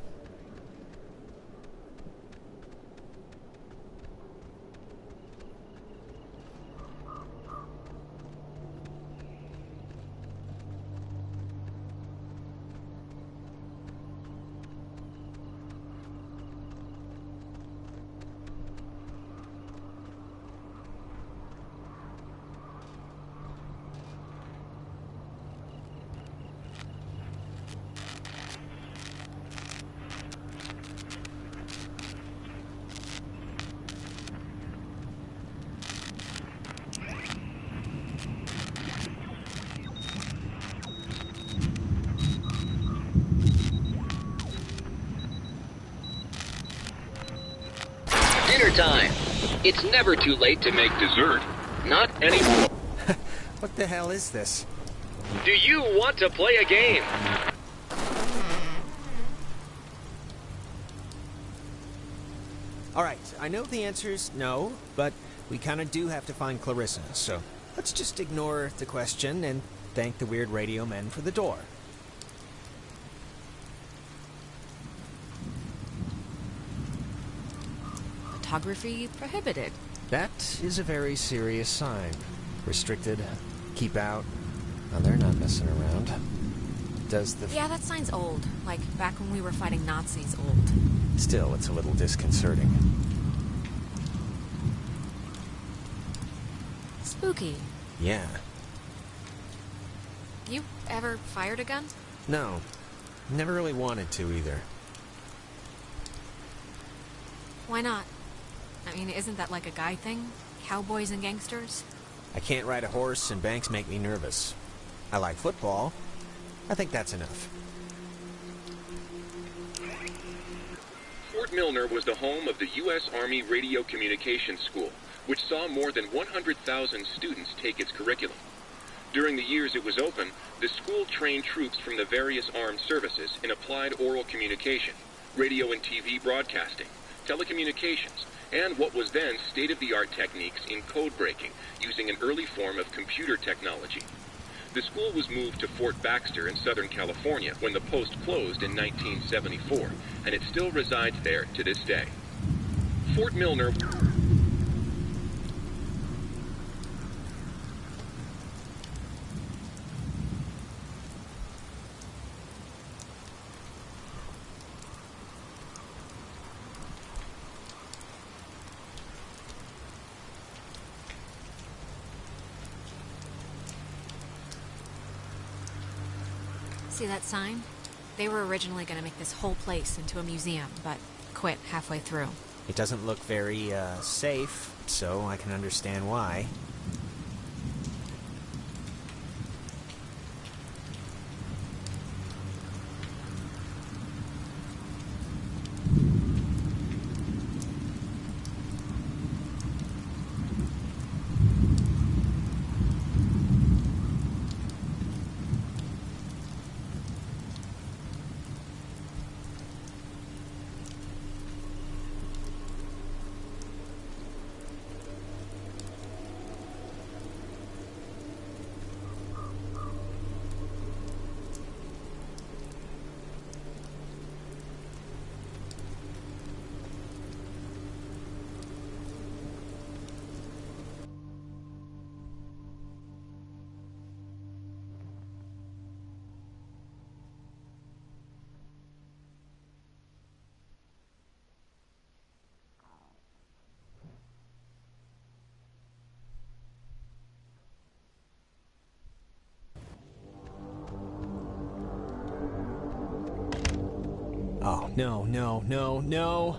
Dinner time. It's never too late to make dessert. Not anymore. What the hell is this? Do you want to play a game? Alright, I know the answer's no, but we kinda do have to find Clarissa, so let's just ignore the question and thank the weird radio men for the door. Photography prohibited. That is a very serious sign. Restricted, keep out. Now they're not messing around. Does the... Yeah, that sign's old. Like, back when we were fighting Nazis old. Still, it's a little disconcerting. Spooky. Yeah. You ever fired a gun? No. Never really wanted to, either. Why not? I mean, isn't that like a guy thing? Cowboys and gangsters? I can't ride a horse, and banks make me nervous. I like football. I think that's enough. Fort Milner was the home of the U.S. Army Radio Communications School, which saw more than 100,000 students take its curriculum. During the years it was open, the school trained troops from the various armed services in applied oral communication, radio and TV broadcasting, telecommunications, and what was then state-of-the-art techniques in code breaking using an early form of computer technology. The school was moved to Fort Baxter in Southern California when the post closed in 1974, and it still resides there to this day. Fort Milner... See that sign? They were originally going to make this whole place into a museum, but quit halfway through. It doesn't look very, safe, so I can understand why. Oh, no, no, no, no.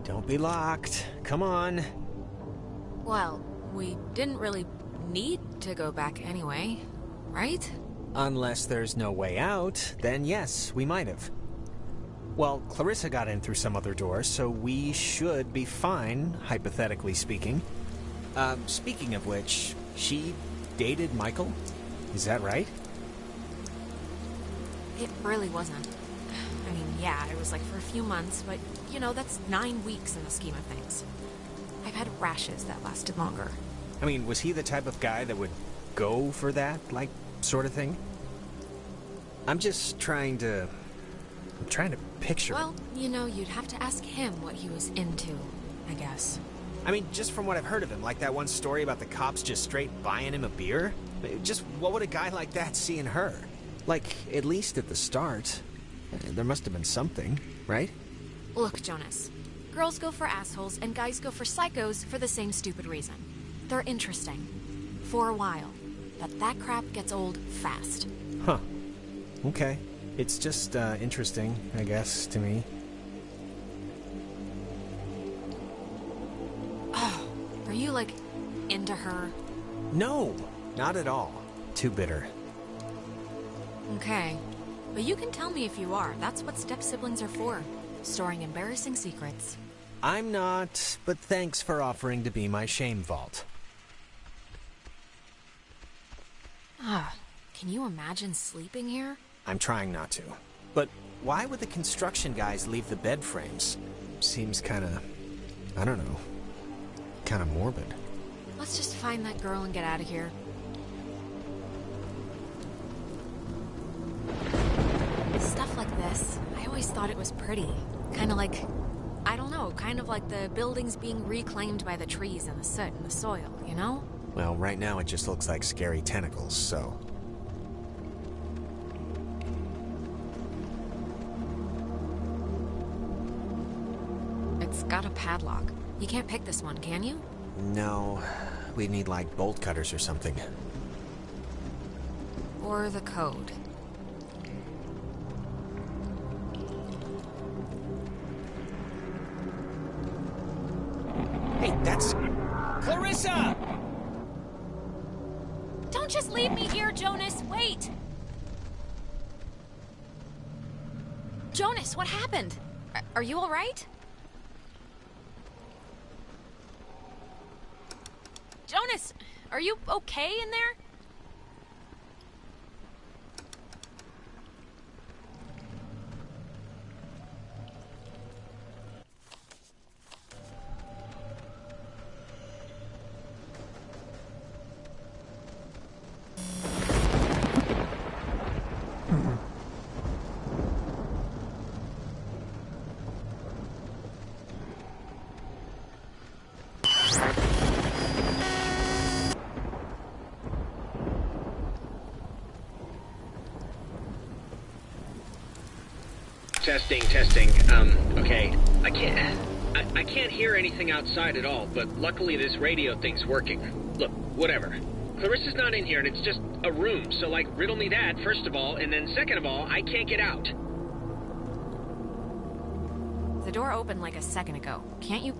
Don't be locked. Come on. Well, we didn't really need to go back anyway, right? Unless there's no way out, then yes, we might have. Well, Clarissa got in through some other door, so we should be fine, hypothetically speaking. Speaking of which, she dated Michael? Is that right? It really wasn't. I yeah, it was like for a few months, but, you know, that's 9 weeks in the scheme of things. I've had rashes that lasted longer. I mean, was he the type of guy that would go for that, like, sort of thing? I'm trying to picture. Well, you know, you'd have to ask him what he was into, I guess. I mean, just from what I've heard of him, like that one story about the cops just straight buying him a beer? Just what would a guy like that see in her? Like, at least at the start, there must have been something, right? Look, Jonas. Girls go for assholes and guys go for psychos for the same stupid reason. They're interesting. For a while. But that crap gets old fast. Huh. Okay. It's just, interesting, I guess, to me. Oh, are you, like, into her? No, not at all. Too bitter. Okay. But you can tell me if you are. That's what step-siblings are for. Storing embarrassing secrets. I'm not, but thanks for offering to be my shame vault. Ah, can you imagine sleeping here? I'm trying not to. But why would the construction guys leave the bed frames? Seems kinda, I don't know, kinda morbid. Let's just find that girl and get out of here. Stuff like this, I always thought it was pretty. Kinda like, I don't know, kind of like the buildings being reclaimed by the trees and the soot and the soil, you know? Well, right now it just looks like scary tentacles, so... It's got a padlock. You can't pick this one, can you? No, we need like bolt cutters or something. Or the code. Hey, that's... Clarissa! Don't just leave me here, Jonas! Wait! Jonas, what happened? Are you alright? Jonas, are you okay in there? Testing. Okay. I can't hear anything outside at all, but luckily this radio thing's working. Look, whatever. Clarissa's not in here, and it's just a room, so, like, riddle me that, first of all, and then second of all, I can't get out. The door opened like a second ago. Can't you...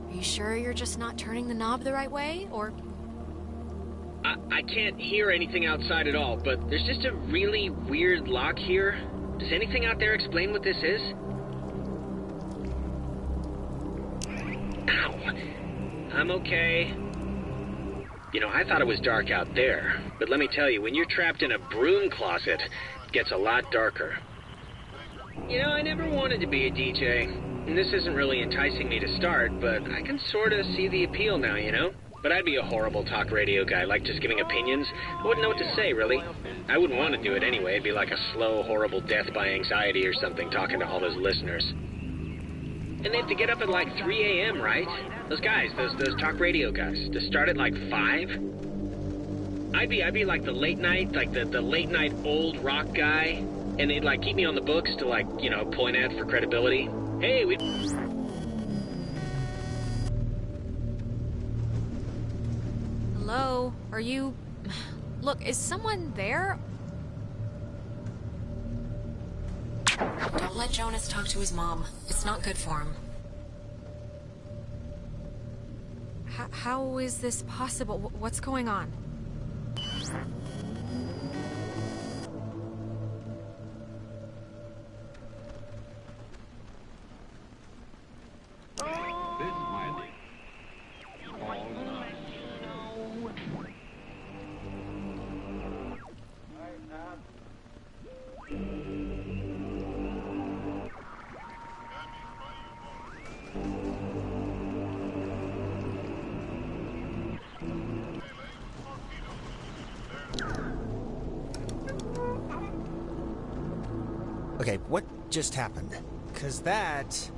Are you sure you're just not turning the knob the right way, or... I can't hear anything outside at all, but there's just a really weird lock here. Does anything out there explain what this is? Ow. I'm okay. You know, I thought it was dark out there, but let me tell you, when you're trapped in a broom closet, it gets a lot darker. You know, I never wanted to be a DJ, and this isn't really enticing me to start, but I can sort of see the appeal now, you know? But I'd be a horrible talk radio guy, like just giving opinions. I wouldn't know what to say, really. I wouldn't want to do it anyway. It'd be like a slow, horrible death by anxiety or something, talking to all those listeners. And they have to get up at like 3 a.m., right? Those guys, those talk radio guys, to start at like 5? I'd be like the late night, like the late night old rock guy, and they'd like keep me on the books to like, you know, point at for credibility. Hey, we... Hello? Are you... Look, is someone there? Don't let Jonas talk to his mom. It's not good for him. How is this possible? What's going on? Okay, what just happened? 'Cause that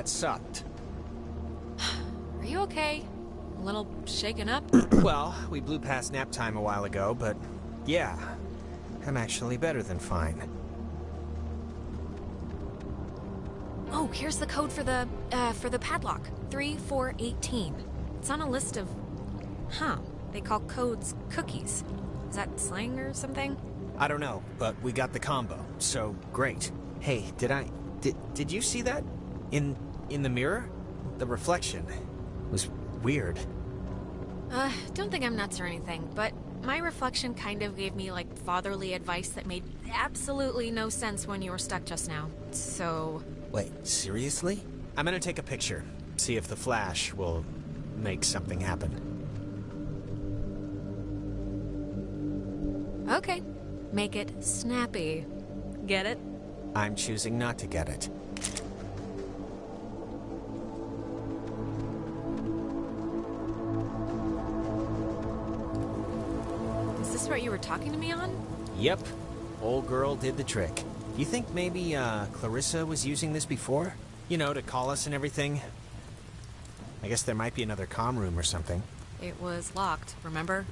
sucked. Are you okay? A little shaken up? Well, we blew past nap time a while ago, but yeah, I'm actually better than fine. Oh, here's the code for the padlock. 3418. It's on a list of... Huh. They call codes cookies. Is that slang or something? I don't know, but we got the combo, so great. Hey, did you see that? In the mirror? The reflection was weird. Don't think I'm nuts or anything, but my reflection kind of gave me, like, fatherly advice that made absolutely no sense when you were stuck just now. So... Wait, seriously? I'm gonna take a picture, see if the flash will make something happen. Okay. Make it snappy. Get it? I'm choosing not to get it. Is this what you were talking to me on? Yep. Old girl did the trick. You think maybe, Clarissa was using this before? You know, to call us and everything? I guess there might be another comm room or something. It was locked, remember?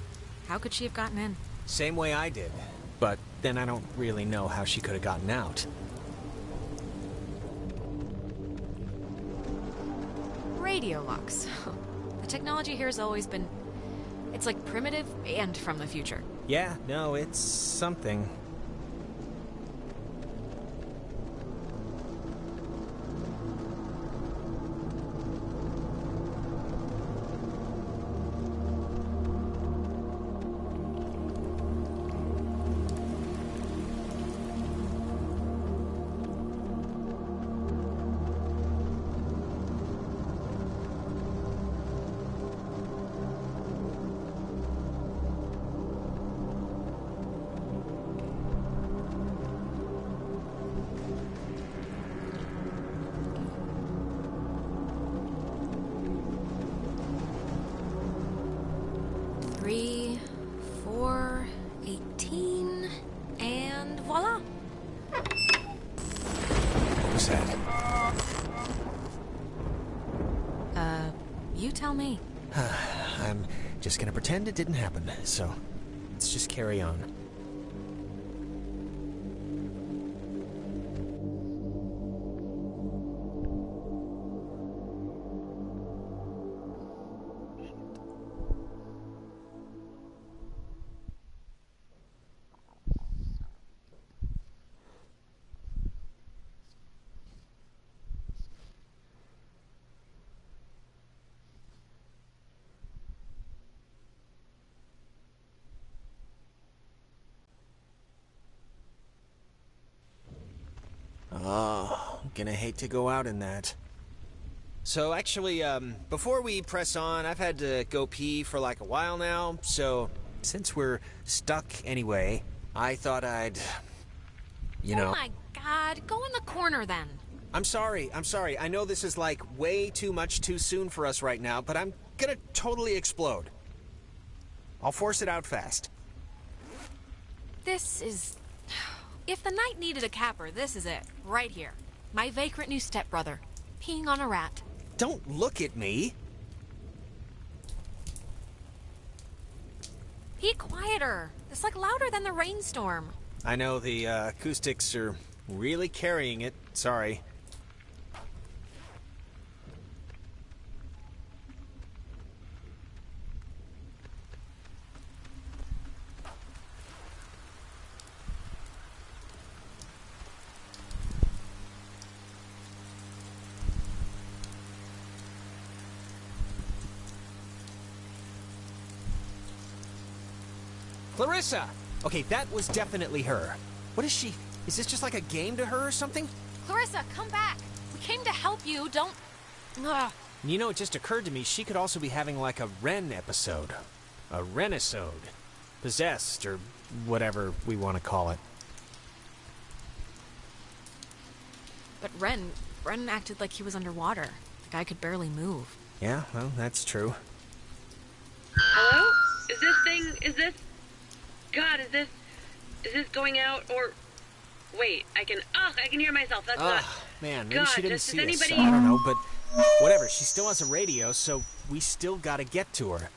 How could she have gotten in? Same way I did. But then I don't really know how she could have gotten out. Radio locks. The technology here has always been... It's like primitive and from the future. Yeah, no, it's something. Tell me. I'm just gonna pretend it didn't happen, so let's just carry on. Oh, gonna hate to go out in that. So actually, before we press on, I've had to go pee for like a while now, so since we're stuck anyway, I thought I'd, you know... Oh my god, go in the corner then. I'm sorry. I know this is like way too much too soon for us right now, but I'm gonna totally explode. I'll force it out fast. This is... If the night needed a capper, this is it. Right here. My vagrant new stepbrother. Peeing on a rat. Don't look at me! Be quieter. It's like louder than the rainstorm. I know the acoustics are really carrying it. Sorry. Clarissa! Okay, that was definitely her. What is she? Is this just like a game to her or something? Clarissa, come back! We came to help you, don't... Ugh. You know, it just occurred to me she could also be having like a Ren episode. A Renisode. Possessed, or whatever we want to call it. But Ren acted like he was underwater. The guy could barely move. Yeah, well, that's true. Hello? Is this... God, is this going out, or... Wait, I can hear myself. That's not... Man, maybe God, she didn't does see us. anybody... I don't know, but whatever. She still has a radio, so we still gotta get to her.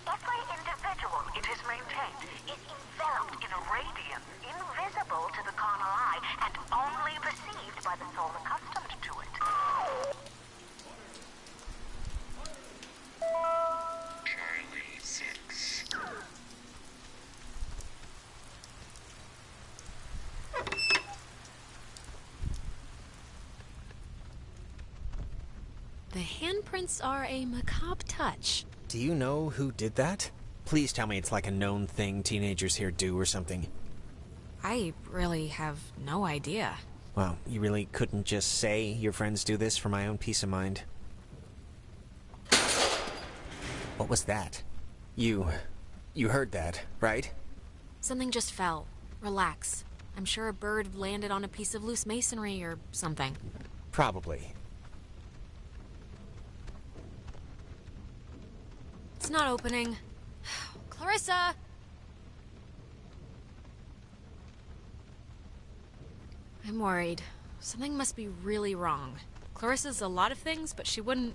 Every individual it is maintained is enveloped in a radiance invisible to the carnal eye and only perceived by the soul accustomed to it. Charlie 6. The handprints are a macabre touch. Do you know who did that? Please tell me it's like a known thing teenagers here do or something. I really have no idea. Well, you really couldn't just say your friends do this for my own peace of mind? What was that? You heard that, right? Something just fell. Relax. I'm sure a bird landed on a piece of loose masonry or something. Probably. It's not opening. Clarissa! I'm worried. Something must be really wrong. Clarissa's a lot of things, but she wouldn't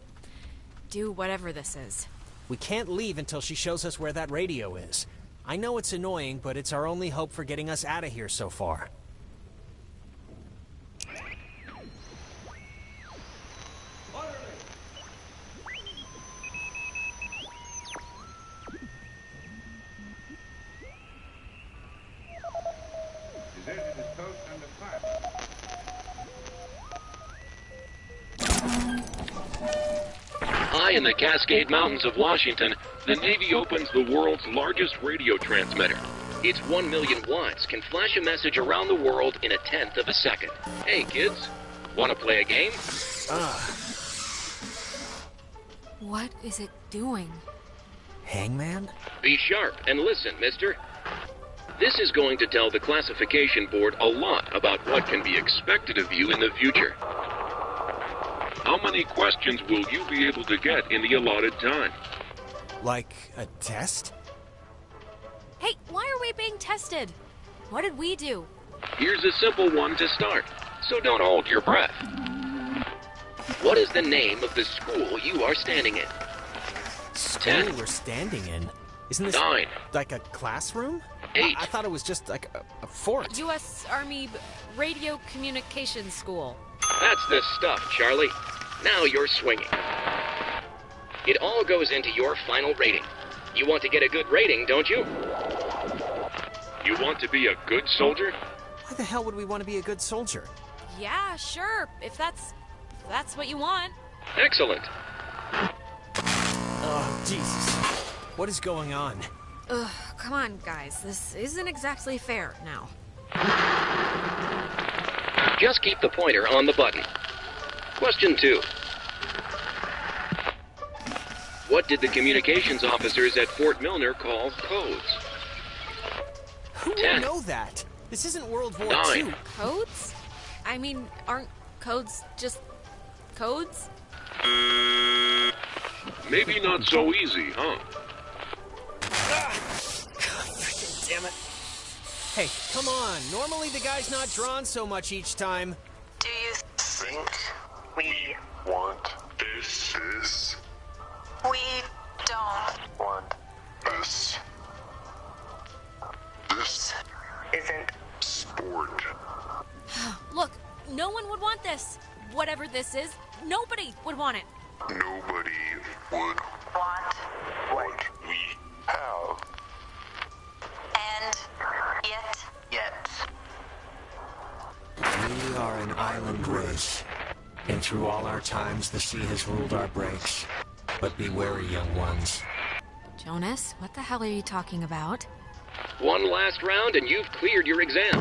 do whatever this is. We can't leave until she shows us where that radio is. I know it's annoying, but it's our only hope for getting us out of here so far. High in the Cascade Mountains of Washington, the Navy opens the world's largest radio transmitter. Its 1 million watts can flash a message around the world in a tenth of a second. Hey, kids, want to play a game? What is it doing? Hangman? Be sharp and listen, mister. This is going to tell the classification board a lot about what can be expected of you in the future. How many questions will you be able to get in the allotted time? Like a test? Hey, why are we being tested? What did we do? Here's a simple one to start, so don't hold your breath. What is the name of the school you are standing in? School 10. we're standing in? Isn't this 9. like a classroom? 8. I thought it was just like a fort. U.S. Army Radio Communications School. That's the stuff, Charlie. Now you're swinging. It all goes into your final rating. You want to get a good rating, don't you? You want to be a good soldier? Why the hell would we want to be a good soldier? Yeah, sure. If that's what you want. Excellent. Oh, Jesus. What is going on? Ugh, come on, guys. This isn't exactly fair now. Just keep the pointer on the button. Question 2. What did the communications officers at Fort Milner call codes? Who 10. would know that? This isn't World War 9. II. Codes? I mean, aren't codes just codes? Maybe not so easy, huh? Freaking damn it. Hey, come on. Normally the guy's not drawn so much each time. Do you Think we want this? We don't Want this? This isn't sport. Look, no one would want this. Whatever this is, nobody would want it. Nobody would want what we have. and yet. We are an island race, and through all our times the sea has ruled our breaks. But be wary, young ones. Jonas, what the hell are you talking about? One last round and you've cleared your exam.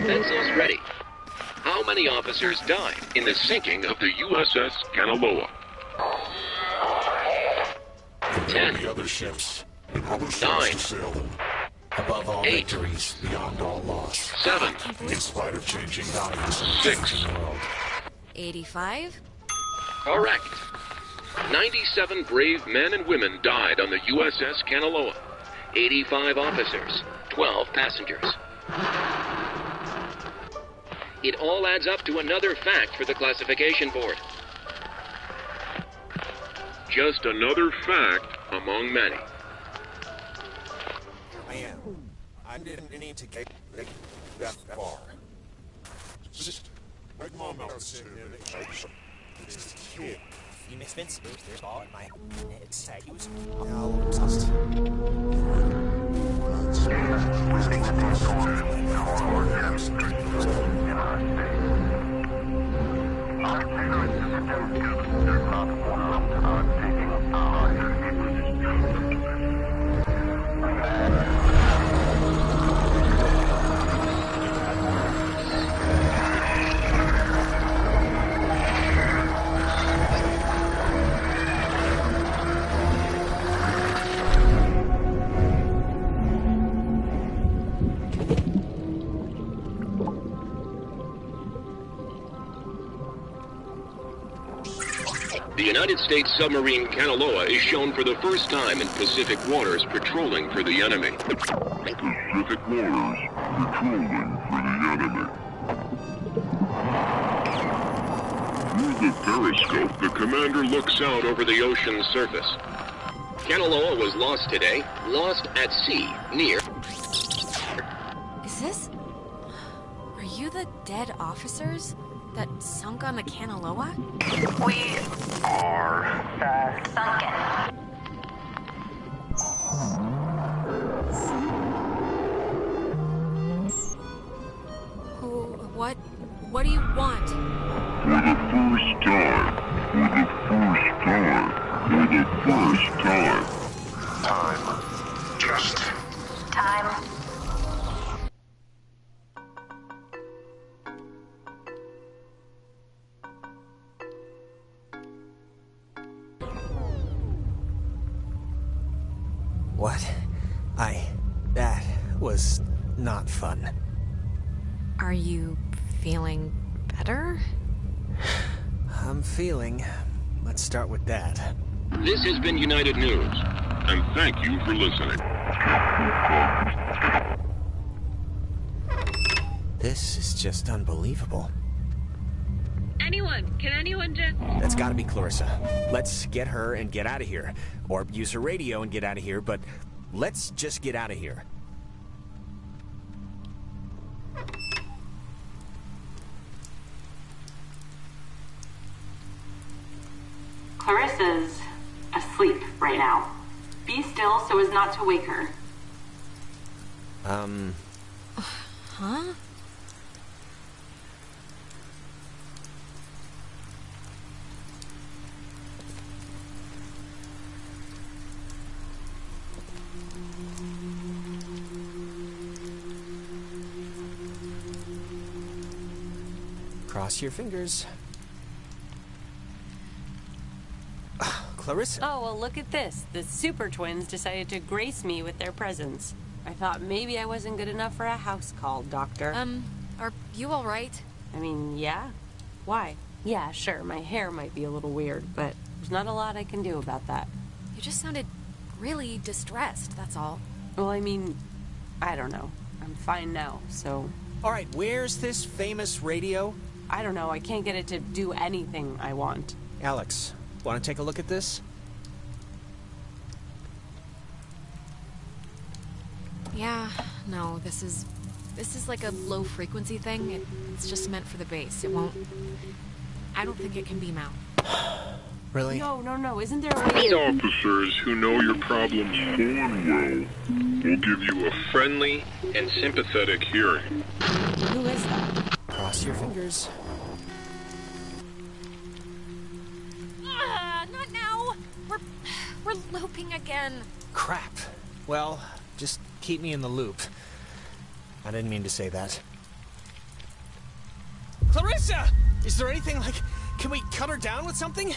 Pencils ready. How many officers died in the sinking of the USS Kanaloa? 10. The other ships. 9. Above all 8, victories, beyond all loss. 7, In spite of changing values and 6. changing world. 85? Correct. 97 brave men and women died on the USS Kanaloa. 85 officers, 12 passengers. It all adds up to another fact for the classification board. Just another fact among many. I didn't need to get that far. Just make mom out sit here. This kid. You miss Vince? There's all in my excuse. No, just. The United States submarine Kanaloa is shown for the first time in Pacific waters patrolling for the enemy. Pacific waters, patrolling for the enemy. Through the periscope, the commander looks out over the ocean's surface. Kanaloa was lost today, lost at sea, near... Is this... Are you the dead officers that sunk on the Kanaloa? We are sunken. What do you want? For the first time. Time. Just time. What? That was not fun. Are you feeling better? I'm feeling. Let's start with that. This has been United News, and thank you for listening. This is just unbelievable. Can anyone just... That's gotta be Clarissa. Let's get her and get out of here. Or use her radio and get out of here, but let's just get out of here. Clarissa's asleep right now. Be still so as not to wake her. Huh? Cross your fingers. Clarissa. Oh, well, look at this. The Super Twins decided to grace me with their presence. I thought maybe I wasn't good enough for a house call, Doctor. Are you all right? I mean, yeah. Why? Yeah, sure, my hair might be a little weird, but there's not a lot I can do about that. You just sounded really distressed, that's all. Well, I mean, I don't know. I'm fine now, so... All right, where's this famous radio? I don't know. I can't get it to do anything I want. Alex, want to take a look at this? Yeah, no, this is like a low frequency thing. It's just meant for the base. It won't... I don't think it can beam out. Really? No, isn't there a way... These officers who know your problems full and well will give you a friendly and sympathetic hearing. Who is that? Cross your fingers. Not now! We're looping again. Crap. Well, just keep me in the loop. I didn't mean to say that. Clarissa! Is there anything like... Can we cut her down with something?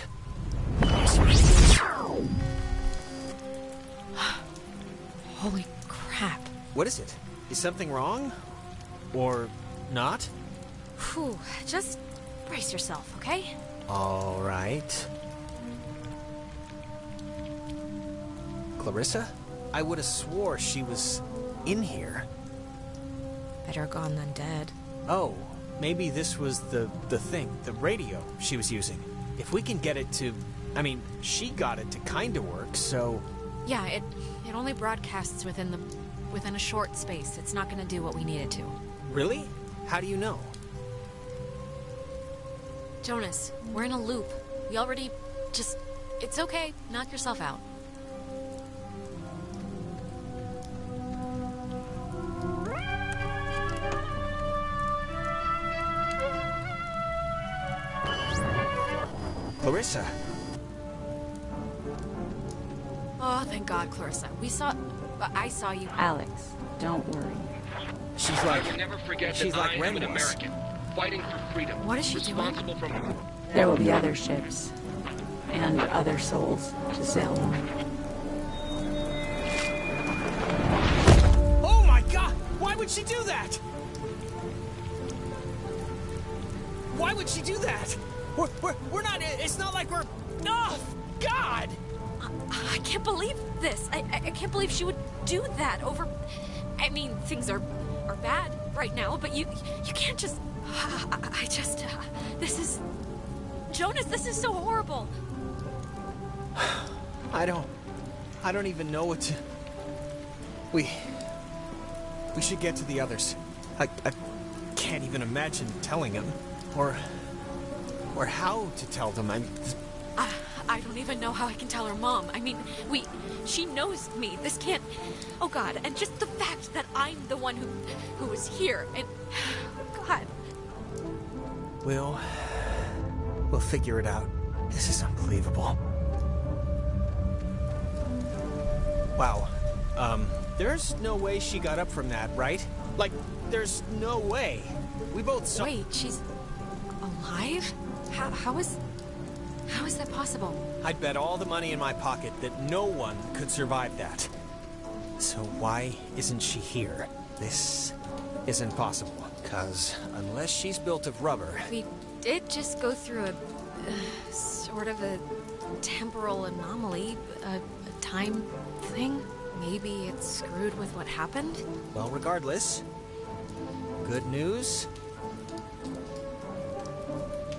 Holy crap. What is it? Is something wrong? Or not? Whew, just brace yourself, okay? All right. Clarissa? I would have swore she was in here. Better gone than dead. Oh, maybe this was the thing, the radio she was using. If we can get it to... I mean, she got it to kind of work, so... Yeah, it only broadcasts within a short space. It's not gonna do what we need it to. Really? How do you know? Jonas, we're in a loop. We already... just... It's okay. Knock yourself out. Clarissa. Oh, thank God, Clarissa. I saw you. Alex, don't worry. She's like... I will never forget she's that like I am an Ren was. American, fighting for freedom. What is she responsible doing? for... There will be other ships and other souls to sail them. Oh my God! Why would she do that? Why would she do that? We're not... It's not like we're... Oh, God! I can't believe this. I can't believe she would do that over... I mean, things are bad right now, but you can't just... I just... this is... Jonas, this is so horrible. I don't even know what to... We should get to the others. I can't even imagine telling them. Or how to tell them. I don't even know how I can tell her mom. I mean, she knows me. This can't... Oh, God. And just the fact that I'm the one who was here. And... God. We'll figure it out. This is unbelievable. Wow. There's no way she got up from that, right? Like, there's no way. We both saw... Wait, she's... alive? How is that possible? I'd bet all the money in my pocket that no one could survive that. So why isn't she here? This isn't possible. 'Cause unless she's built of rubber... We did just go through a sort of a temporal anomaly, a time thing. Maybe it's screwed with what happened? Well, regardless, good news.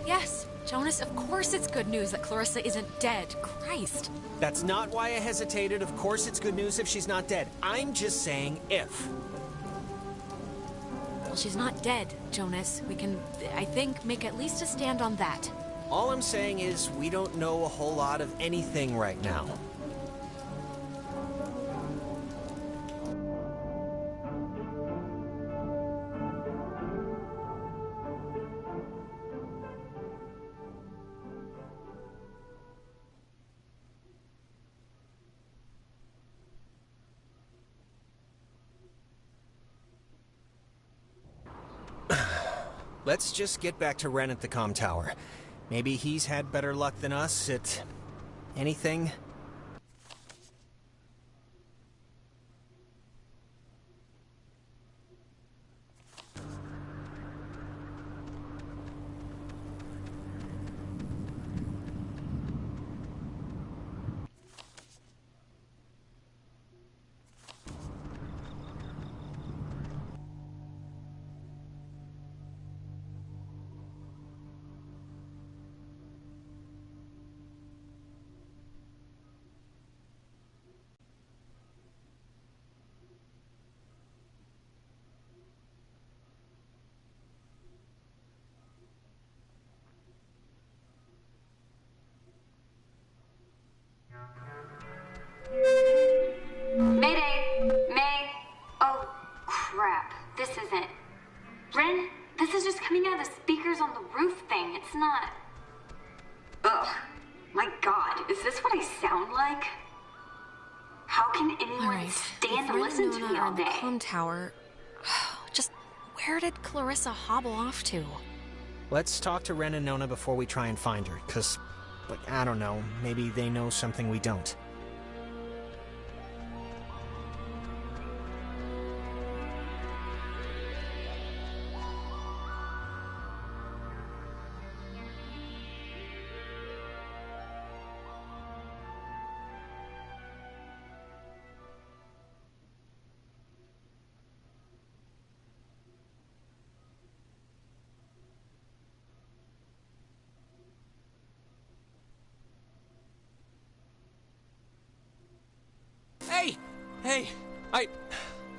Yes, Jonas, of course it's good news that Clarissa isn't dead. Christ. That's not why I hesitated. Of course it's good news if she's not dead. I'm just saying if. Well, she's not dead, Jonas. We can, I think, make at least a stand on that. All I'm saying is we don't know a whole lot of anything right now. Let's just get back to Ren at the comm tower. Maybe he's had better luck than us at... anything? Mayday! May! Oh, crap. This isn't... Ren, this is just coming out of the speakers on the roof thing. It's not... Ugh. My God, is this what I sound like? How can anyone stand to listen to me all day? The comm tower. Just where did Clarissa hobble off to? Let's talk to Ren and Nona before we try and find her, 'cause, like, I don't know, maybe they know something we don't.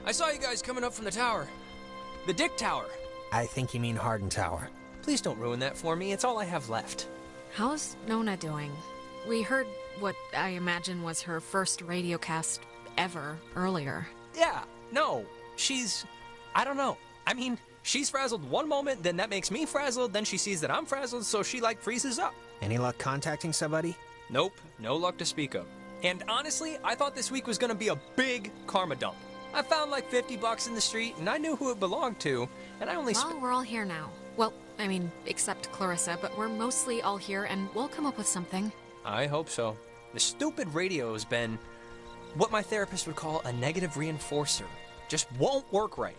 I saw you guys coming up from the tower. The Dick Tower. I think you mean Harden Tower. Please don't ruin that for me. It's all I have left. How's Nona doing? We heard what I imagine was her first radio cast ever earlier. Yeah, no, she's... I don't know. I mean, she's frazzled one moment, then that makes me frazzled, then she sees that I'm frazzled, so she, like, freezes up. Any luck contacting somebody? Nope, no luck to speak of. And honestly, I thought this week was gonna be a big karma dump. I found like $50 in the street, and I knew who it belonged to, and I only Well, we're all here now. Well, I mean, except Clarissa, but we're mostly all here, and we'll come up with something. I hope so. The stupid radio has been what my therapist would call a negative reinforcer. Just won't work right.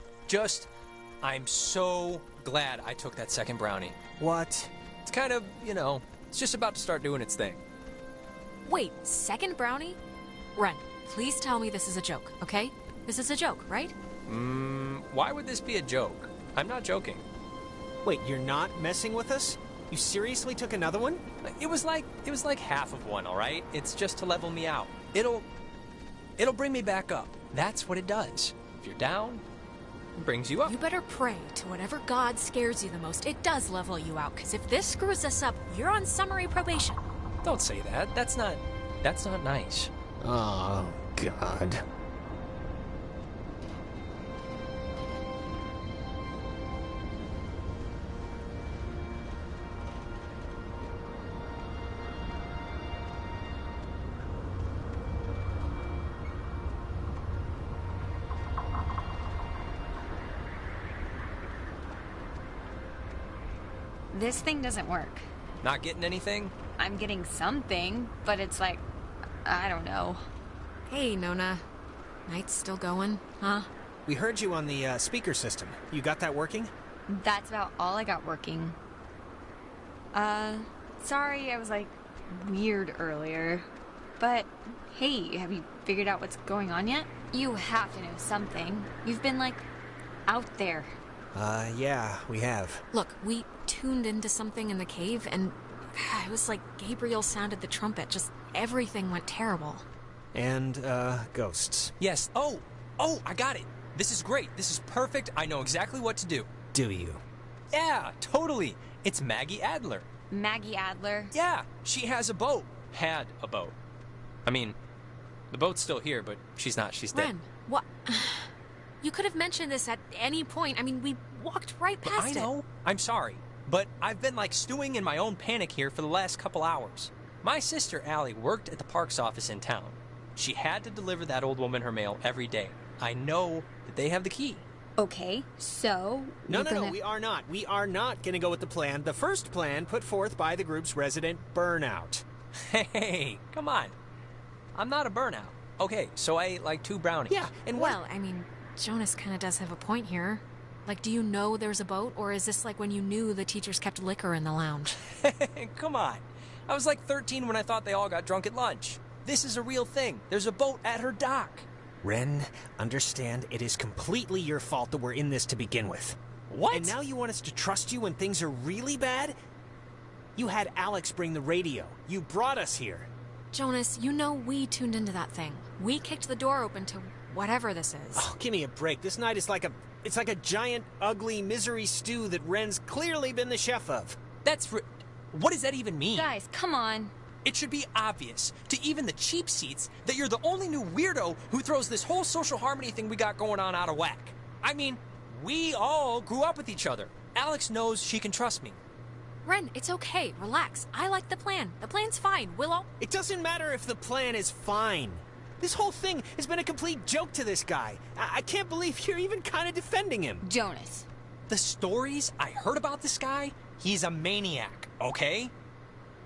I'm so glad I took that second brownie. What? It's kind of, it's just about to start doing its thing. Wait, second brownie? Ren, please tell me this is a joke, okay? This is a joke, right? Why would this be a joke? I'm not joking. Wait, you're not messing with us? You seriously took another one? It was like half of one, all right? It's just to level me out. It'll bring me back up. That's what it does. If you're down, it brings you up. You better pray to whatever god scares you the most. It does level you out, because if this screws us up, you're on summary probation. Don't say that. That's not nice. Oh, God. This thing doesn't work. Not getting anything? I'm getting something, but it's like, I don't know. Hey, Nona. Night's still going, huh? We heard you on the speaker system. You got that working? That's about all I got working. Sorry I was like weird earlier. But hey, have you figured out what's going on yet? You have to know something. You've been like out there. Yeah, we have. Look, we tuned into something in the cave, and it was like Gabriel sounded the trumpet. Just everything went terrible. And, ghosts. Yes. Oh, I got it. This is great. This is perfect. I know exactly what to do. Do you? Yeah, totally. It's Maggie Adler. Maggie Adler? Yeah, she has a boat. Had a boat. I mean, the boat's still here, but she's not. She's dead. Ren, what? You could have mentioned this at any point. I mean, we walked right past it. I know. I'm sorry. But I've been like stewing in my own panic here for the last couple hours. My sister Allie worked at the parks office in town. She had to deliver that old woman her mail every day. I know that they have the key. Okay, so... No, we are not. We are not going to go with the plan. The first plan put forth by the group's resident burnout. Hey, come on. I'm not a burnout. Okay, so I ate like 2 brownies. Yeah, and well, I mean, Jonas kind of does have a point here. Like, do you know there's a boat, or is this like when you knew the teachers kept liquor in the lounge? Come on. I was like 13 when I thought they all got drunk at lunch. This is a real thing. There's a boat at her dock. Ren, understand it is completely your fault that we're in this to begin with. What? And now you want us to trust you when things are really bad? You had Alex bring the radio. You brought us here. Jonas, you know we tuned into that thing. We kicked the door open to whatever this is. Oh, give me a break. This night is like a giant, ugly misery stew that Ren's clearly been the chef of. What does that even mean? Guys, come on. It should be obvious to even the cheap seats that you're the only new weirdo who throws this whole social harmony thing we got going on out of whack. I mean, we all grew up with each other. Alex knows she can trust me. Ren, it's okay. Relax. I like the plan. The plan's fine. We'll all... It doesn't matter if the plan is fine. This whole thing has been a complete joke to this guy. I can't believe you're even kind of defending him. Jonas. The stories I heard about this guy, he's a maniac, okay?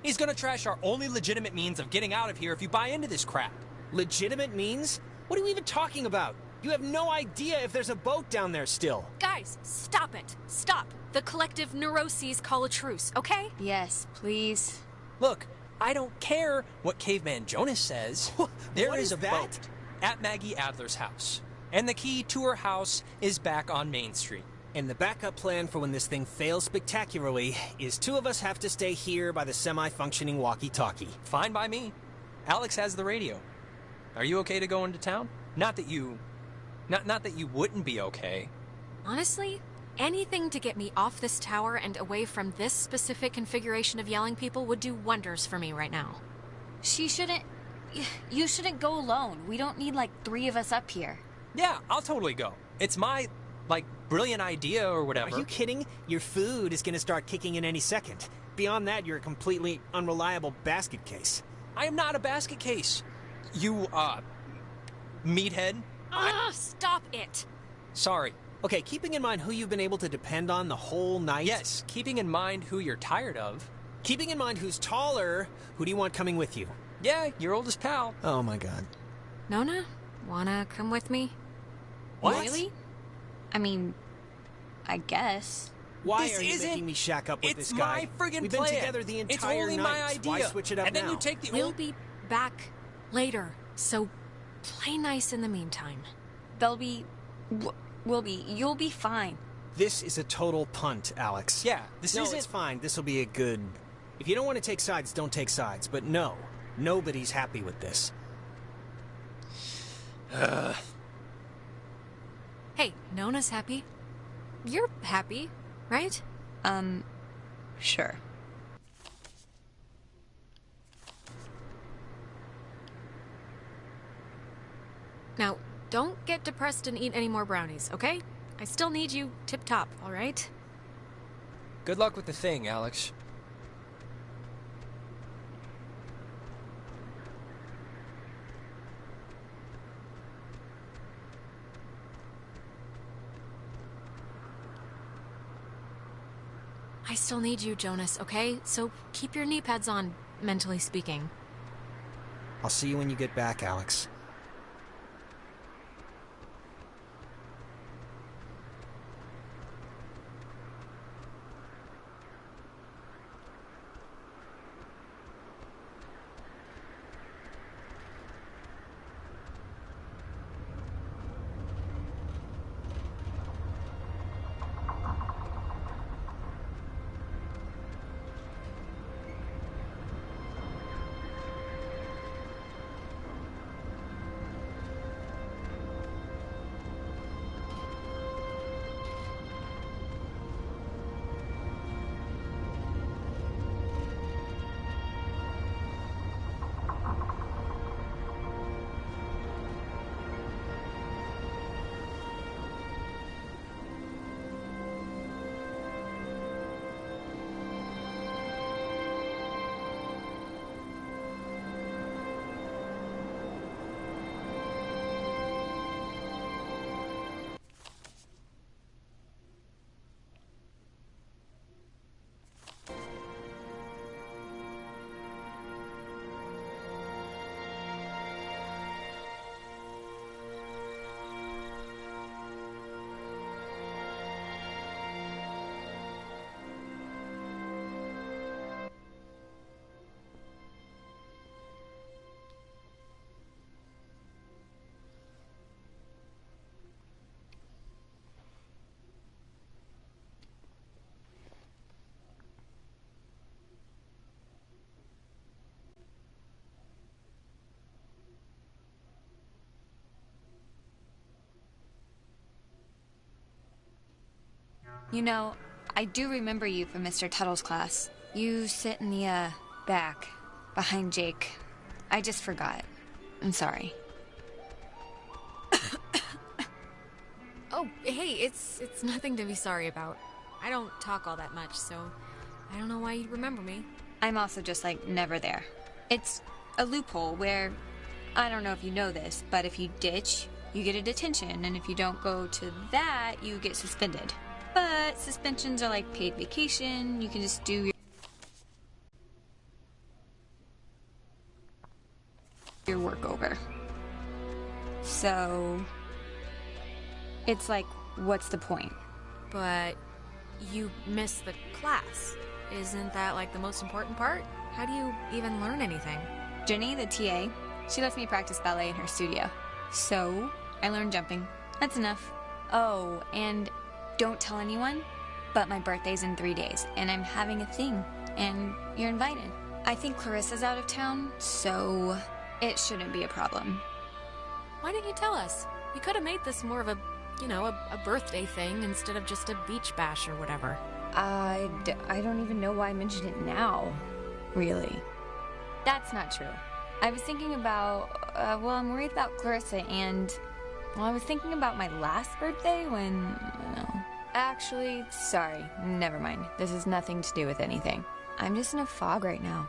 He's gonna trash our only legitimate means of getting out of here if you buy into this crap. Legitimate means? What are you even talking about? You have no idea if there's a boat down there still. Guys, stop it. Stop. The collective neuroses call a truce, okay? Yes, please. Look, I don't care what Caveman Jonas says. There is a boat at Maggie Adler's house. And the key to her house is back on Main Street. And the backup plan for when this thing fails spectacularly is 2 of us have to stay here by the semi-functioning walkie-talkie. Fine by me. Alex has the radio. Are you okay to go into town? Not that you Not that you wouldn't be okay. Honestly, anything to get me off this tower and away from this specific configuration of yelling people would do wonders for me right now. You shouldn't go alone. We don't need like 3 of us up here. Yeah, I'll totally go. It's my, brilliant idea or whatever. Are you kidding? Your food is gonna start kicking in any second. Beyond that, you're a completely unreliable basket case. I am not a basket case. You, meathead. Stop it! Sorry. Okay, keeping in mind who you've been able to depend on the whole night. Yes, keeping in mind who you're tired of. Keeping in mind who's taller, who do you want coming with you? Yeah, your oldest pal. Oh my god. Nona, wanna come with me? What? Really? I mean, I guess. Why are you making me shack up with this guy? It's my friggin' We've been plan. together the It's entire only night. my idea. Why switch it up and then now? you take the We'll be back later, so play nice in the meantime. You'll be fine. This is a total punt, Alex. Yeah, this no, isn't... it's fine. This will be a good... If you don't want to take sides, don't take sides. But no, nobody's happy with this. Hey, Nona's happy. You're happy, right? Sure. Now, don't get depressed and eat any more brownies, okay? I still need you tip-top, all right? Good luck with the thing, Alex. I still need you, Jonas, okay? So keep your knee pads on, mentally speaking. I'll see you when you get back, Alex. You know, I do remember you from Mr. Tuttle's class. You sit in the, back, behind Jake. I just forgot. I'm sorry. Oh, hey, it's nothing to be sorry about. I don't talk all that much, so I don't know why you'd remember me. I'm also just, never there. It's a loophole where, I don't know if you know this, but if you ditch, you get a detention, and if you don't go to that, you get suspended. But suspensions are like paid vacation. You can just do your work over. So it's like, what's the point? But you missed the class. Isn't that like the most important part? How do you even learn anything? Jenny, the TA, she lets me practice ballet in her studio. So I learned jumping. That's enough. Oh, and don't tell anyone, but my birthday's in 3 days, and I'm having a thing, and you're invited. I think Clarissa's out of town, so it shouldn't be a problem. Why didn't you tell us? We could have made this more of a, a birthday thing instead of just a beach bash or whatever. I don't even know why I mentioned it now, really. That's not true. I was thinking about, I'm worried about Clarissa and, I was thinking about my last birthday when, Actually, sorry, never mind. This has nothing to do with anything. I'm just in a fog right now.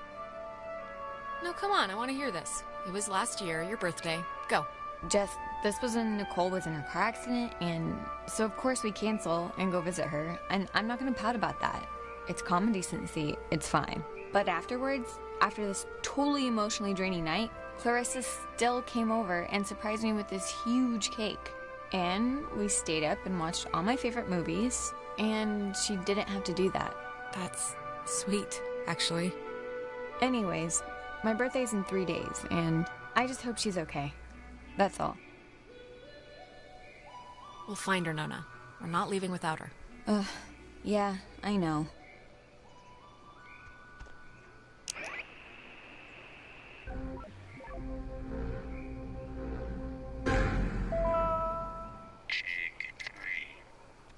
No, come on, I want to hear this. It was last year, your birthday. Go. Jess, this was when Nicole was in her car accident, and so of course we cancel and go visit her, and I'm not gonna pout about that. It's common decency, it's fine. But afterwards, after this totally emotionally draining night, Clarissa still came over and surprised me with this huge cake. And we stayed up and watched all my favorite movies, and she didn't have to do that. That's sweet, actually. Anyways, my birthday's in 3 days, and I just hope she's okay. That's all. We'll find her, Nona. We're not leaving without her. Yeah, I know.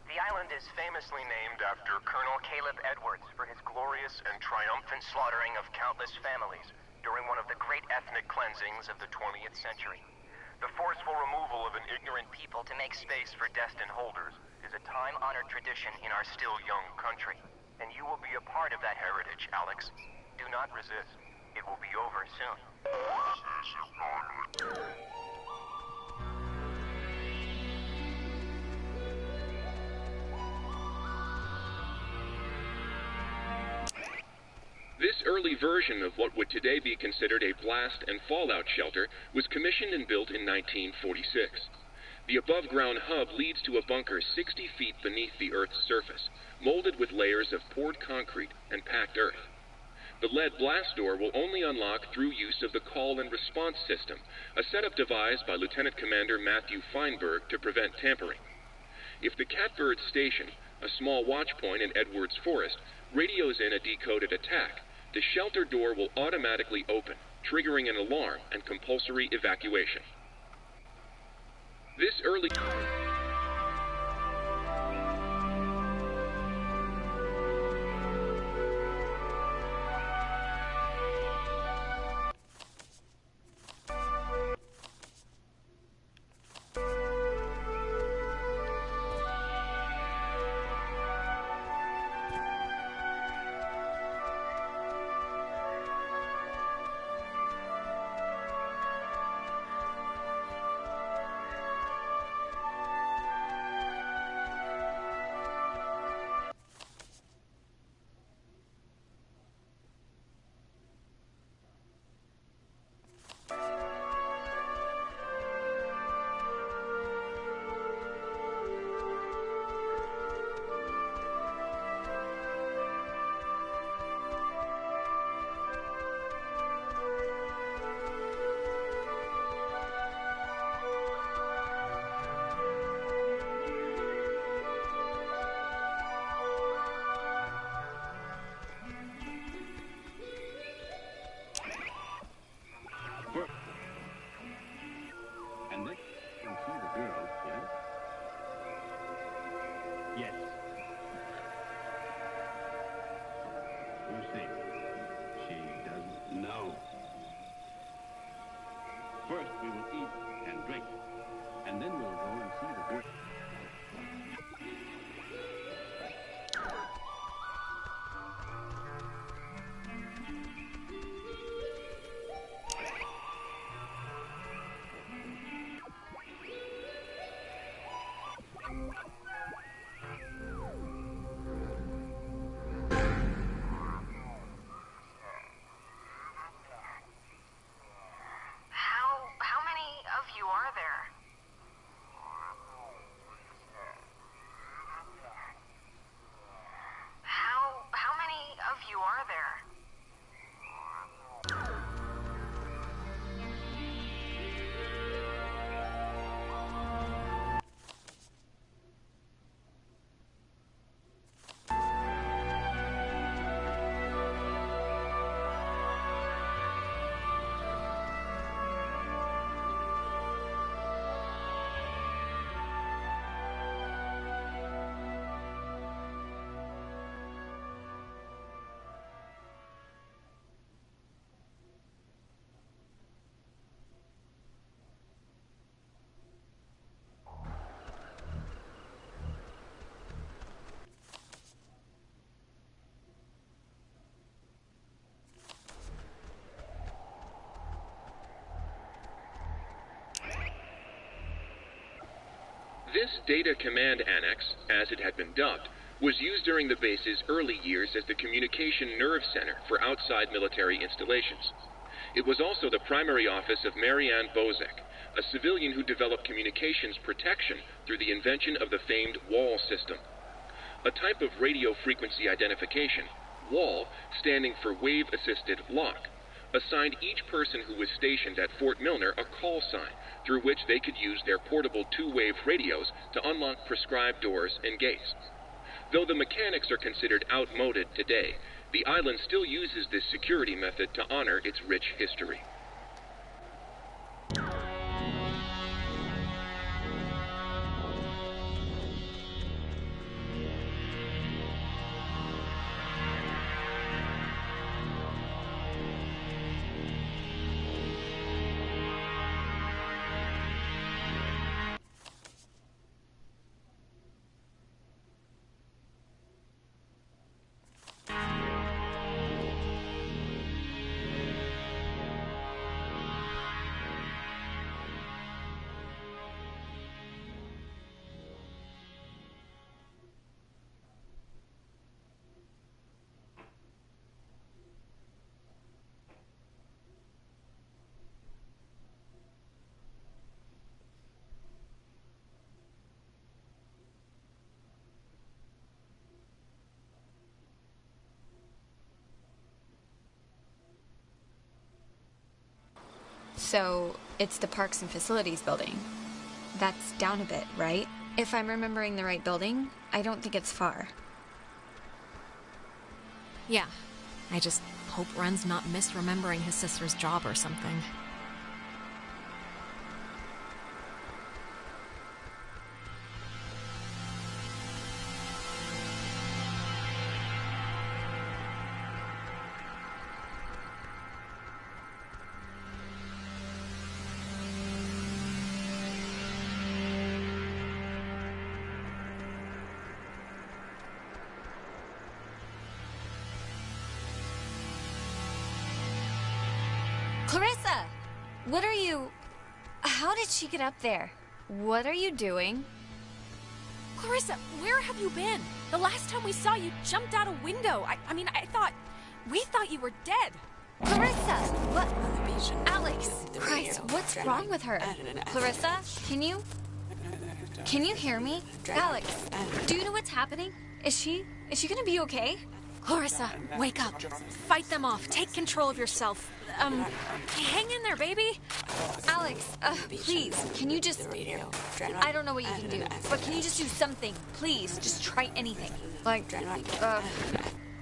The island is famously named after Colonel Caleb Edwards for his glorious and triumphant slaughtering of countless families during one of the great ethnic cleansings of the 20th century. The forceful removal of an ignorant people to make space for destined holders is a time-honored tradition in our still young country. And you will be a part of that heritage, Alex. Do not resist. It will be over soon. This early version of what would today be considered a blast and fallout shelter was commissioned and built in 1946. The above-ground hub leads to a bunker 60 feet beneath the Earth's surface, molded with layers of poured concrete and packed earth. The lead blast door will only unlock through use of the call and response system, a setup devised by Lieutenant Commander Matthew Feinberg to prevent tampering. If the Catbird Station, a small watch point in Edwards Forest, radios in a decoded attack, the shelter door will automatically open, triggering an alarm and compulsory evacuation. This early... This Data Command Annex, as it had been dubbed, was used during the base's early years as the communication nerve center for outside military installations. It was also the primary office of Marianne Bozek, a civilian who developed communications protection through the invention of the famed WAL system. A type of radio frequency identification, WAL, standing for Wave-Assisted Lock, assigned each person who was stationed at Fort Milner a call sign through which they could use their portable two-wave radios to unlock prescribed doors and gates. Though the mechanics are considered outmoded today, the island still uses this security method to honor its rich history. So, it's the Parks and Facilities building. That's down a bit, right? If I'm remembering the right building, I don't think it's far. Yeah. I just hope Ren's not misremembering his sister's job or something. Clarissa! What are you... How did she get up there? What are you doing? Clarissa, where have you been? The last time we saw you jumped out a window. We thought you were dead. Clarissa! What? Alex! Christ, what's wrong with her? Clarissa, can you hear me? Alex, do you know what's happening? Is she gonna be okay? Clarissa, wake up. Fight them off. Take control of yourself. Hang in there, baby. Alex, please, can you just... I don't know what you can do, but can you just do something? Please, just try anything. Like,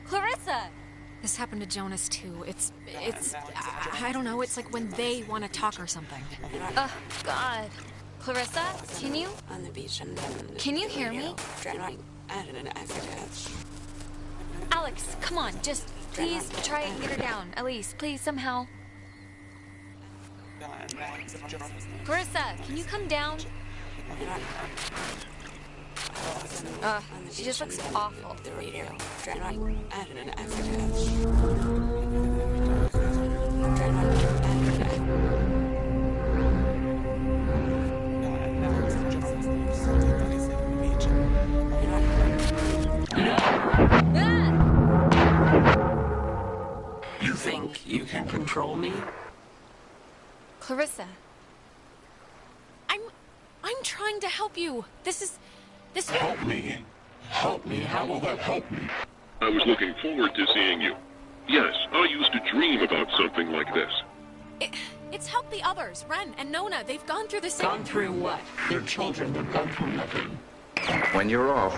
Clarissa! This happened to Jonas, too. It's I don't know, it's like when they want to talk or something. God. Clarissa, can you hear me? Alex, come on, just please try and get her down. Elise, please, somehow. Clarissa, can you come down? She just looks awful. You think you can control me? Clarissa. I'm trying to help you. This Help me. Help me. How will that help me? I was looking forward to seeing you. Yes, I used to dream about something like this. It's helped the others. Ren and Nona, they've gone through the same... Gone through what? They're children. They've gone through nothing. When you're off,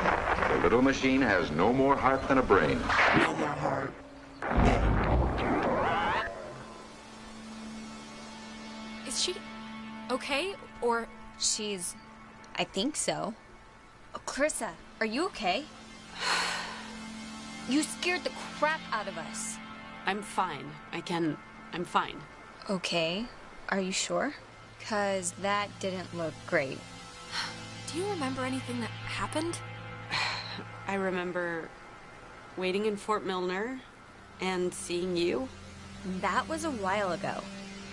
the little machine has no more heart than a brain. No more heart. Is she okay, or... I think so. Oh, Clarissa, are you okay? You scared the crap out of us. I'm fine. I'm fine. Okay. Are you sure? 'Cause that didn't look great. Do you remember anything that happened? I remember waiting in Fort Milner and seeing you. That was a while ago.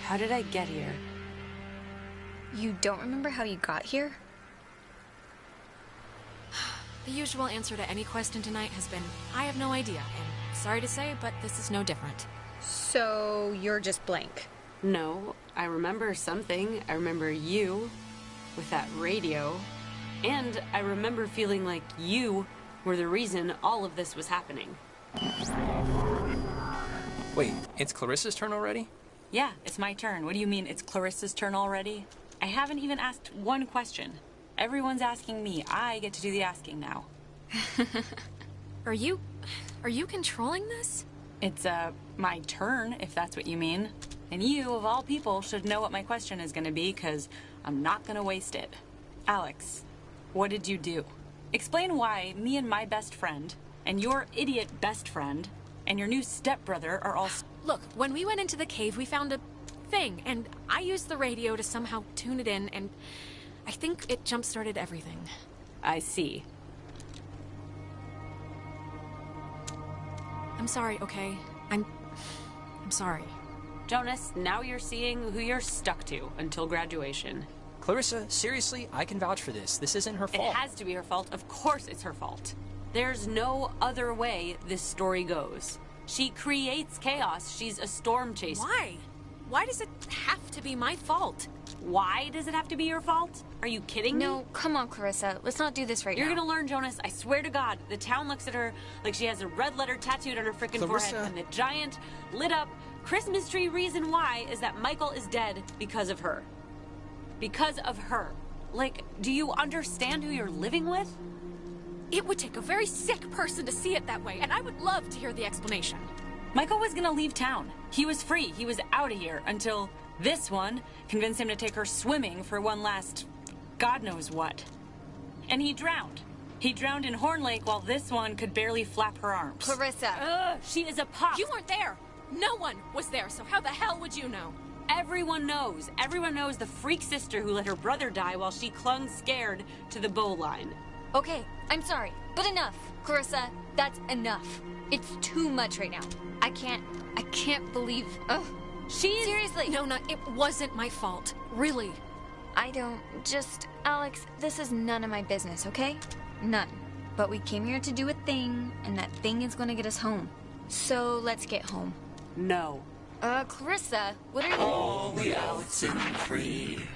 How did I get here? You don't remember how you got here? The usual answer to any question tonight has been, I have no idea, and sorry to say, but this is no different. So you're just blank. No, I remember something. I remember you with that radio. And I remember feeling like you were the reason all of this was happening. Wait, it's Clarissa's turn already? Yeah, it's my turn. What do you mean it's Clarissa's turn already? I haven't even asked one question. Everyone's asking me. I get to do the asking now. Are you controlling this? It's, my turn, if that's what you mean. And you, of all people, should know what my question is gonna be, because I'm not gonna waste it. Alex, what did you do? Explain why me and my best friend, and your idiot best friend, and your new stepbrother are all... Look, when we went into the cave, we found a thing, and I used the radio to somehow tune it in, and I think it jump-started everything. I see. I'm sorry, okay? I'm sorry. Jonas, now you're seeing who you're stuck to until graduation. Clarissa, seriously, I can vouch for this. This isn't her fault. It has to be her fault. Of course it's her fault. There's no other way this story goes. She creates chaos. She's a storm chaser. Why? Why does it have to be my fault? Why does it have to be your fault? Are you kidding me? No, come on, Clarissa. Let's not do this right You're now. gonna learn, Jonas. I swear to God. The town looks at her like she has a red letter tattooed on her frickin' forehead. And the giant, lit up Christmas tree reason why is that Michael is dead because of her. Because of her. Like, do you understand who you're living with? It would take a very sick person to see it that way, and I would love to hear the explanation. Michael was gonna leave town. He was free. He was out of here until this one convinced him to take her swimming for one last God knows what. And he drowned. He drowned in Horn Lake while this one could barely flap her arms. Clarissa. Ugh, she is a pup. You weren't there. No one was there, so how the hell would you know? Everyone knows. Everyone knows the freak sister who let her brother die while she clung scared to the bowline. Okay, I'm sorry, but enough. Clarissa, that's enough. It's too much right now. I can't believe... Ugh. Seriously. No, it wasn't my fault. Really. Alex, this is none of my business, okay? None. But we came here to do a thing, and that thing is gonna get us home. So let's get home. No. Clarissa, what are you... All the Oxenfree.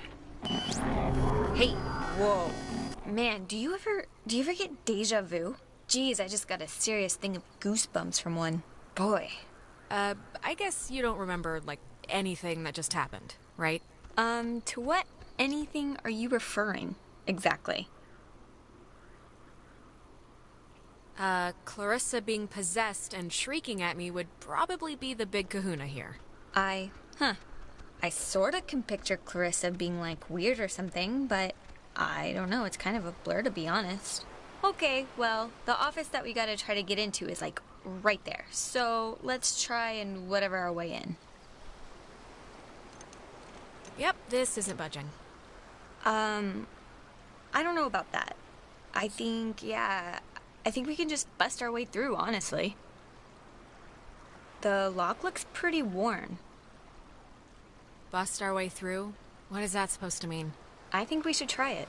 Hey, whoa. Man, do you ever get deja vu? Geez, I just got a serious thing of goosebumps from one. Boy. I guess you don't remember, like, anything that just happened, right? To what anything are you referring, exactly? Clarissa being possessed and shrieking at me would probably be the big kahuna here. I sorta can picture Clarissa being, like, weird or something, but I don't know, it's kind of a blur, to be honest. Okay, well, the office that we gotta try to get into is, like, right there. So let's try and whatever our way in. Yep, this isn't budging. I don't know about that. I think we can just bust our way through, honestly. The lock looks pretty worn. Bust our way through? What is that supposed to mean? I think we should try it.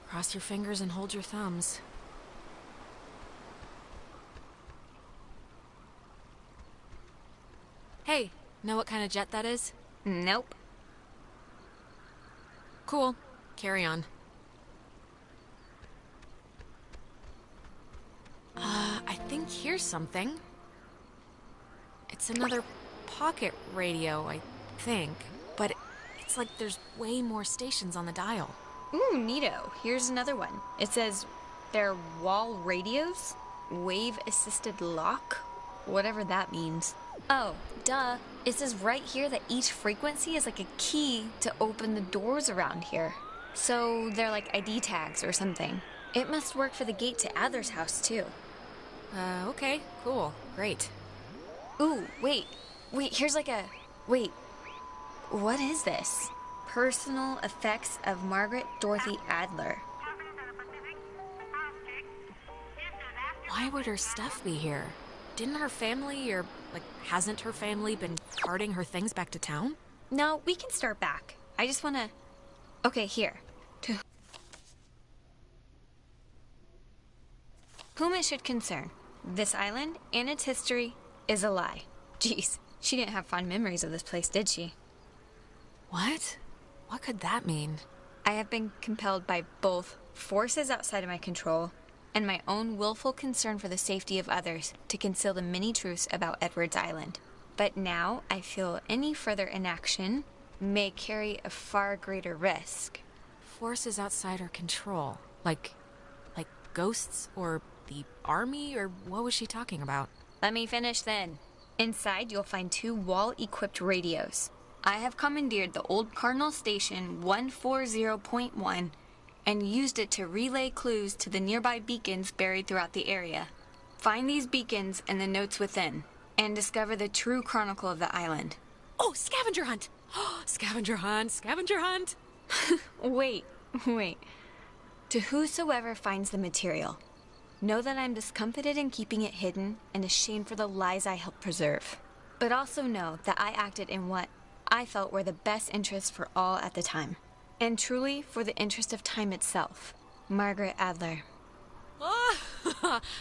Cross your fingers and hold your thumbs. Hey, know what kind of jet that is? Nope. Cool. Carry on. I think here's something. It's another pocket radio, I think. But it's like there's way more stations on the dial. Ooh, neato. Here's another one. It says they're wall radios? Wave-assisted lock? Whatever that means. Oh, duh. It says right here that each frequency is like a key to open the doors around here. So they're like ID tags or something. It must work for the gate to Adler's house, too. Okay, cool. Great. Ooh, wait, here's like a... Wait, what is this? Personal effects of Margaret Dorothy Adler. Why would her stuff be here? Didn't her family, or, like, hasn't her family been carting her things back to town? No, we can start back. I just wanna... Okay, here. To whom it should concern, this island and its history is a lie. Jeez, she didn't have fond memories of this place, did she? What? What could that mean? I have been compelled by both forces outside of my control and my own willful concern for the safety of others to conceal the many truths about Edwards Island. But now I feel any further inaction may carry a far greater risk. Forces outside our control. Like ghosts or the army, or what was she talking about? Let me finish then. Inside you'll find 2 wall-equipped radios. I have commandeered the old Cardinal Station 140.1 and used it to relay clues to the nearby beacons buried throughout the area. Find these beacons and the notes within, and discover the true chronicle of the island. Oh, scavenger hunt! Scavenger hunt, scavenger hunt! Wait. To whosoever finds the material, know that I'm discomfited in keeping it hidden and ashamed for the lies I helped preserve. But also know that I acted in what I felt were the best interests for all at the time. And truly for the interest of time itself. Margaret Adler.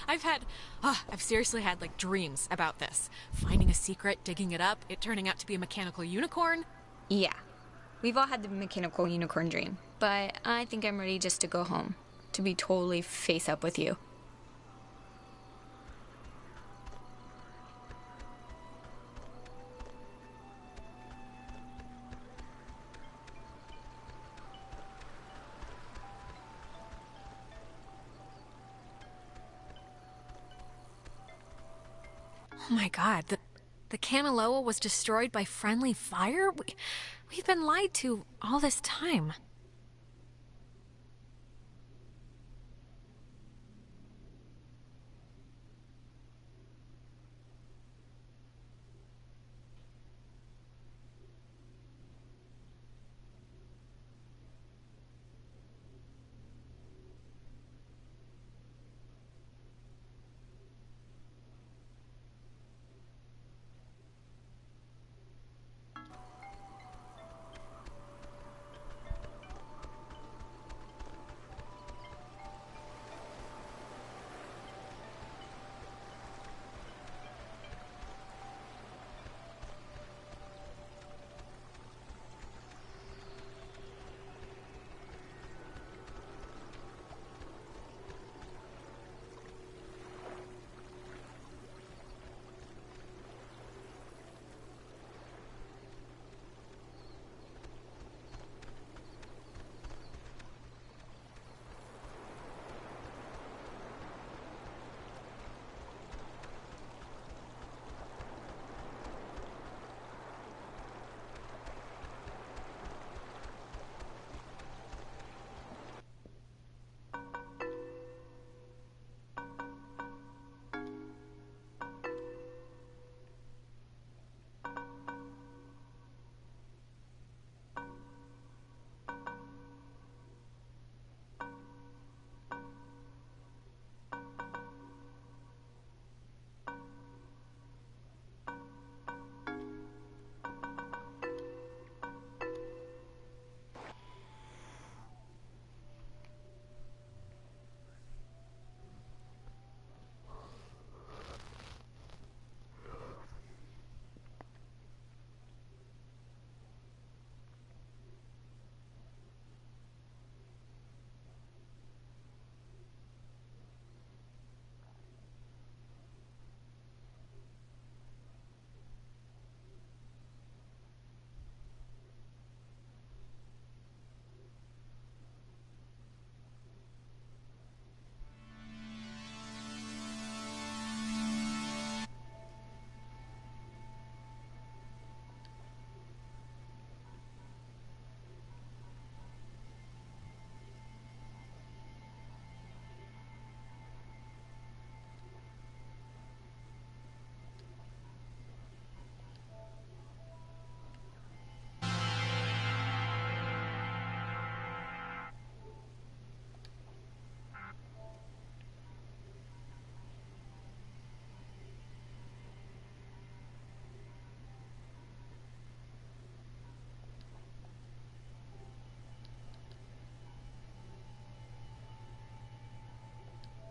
I've seriously had dreams about this. Finding a secret, digging it up, it turning out to be a mechanical unicorn. Yeah, we've all had the mechanical unicorn dream, but I think I'm ready just to go home, to be totally face up with you. Oh my god, the Kanaloa was destroyed by friendly fire? We've been lied to all this time.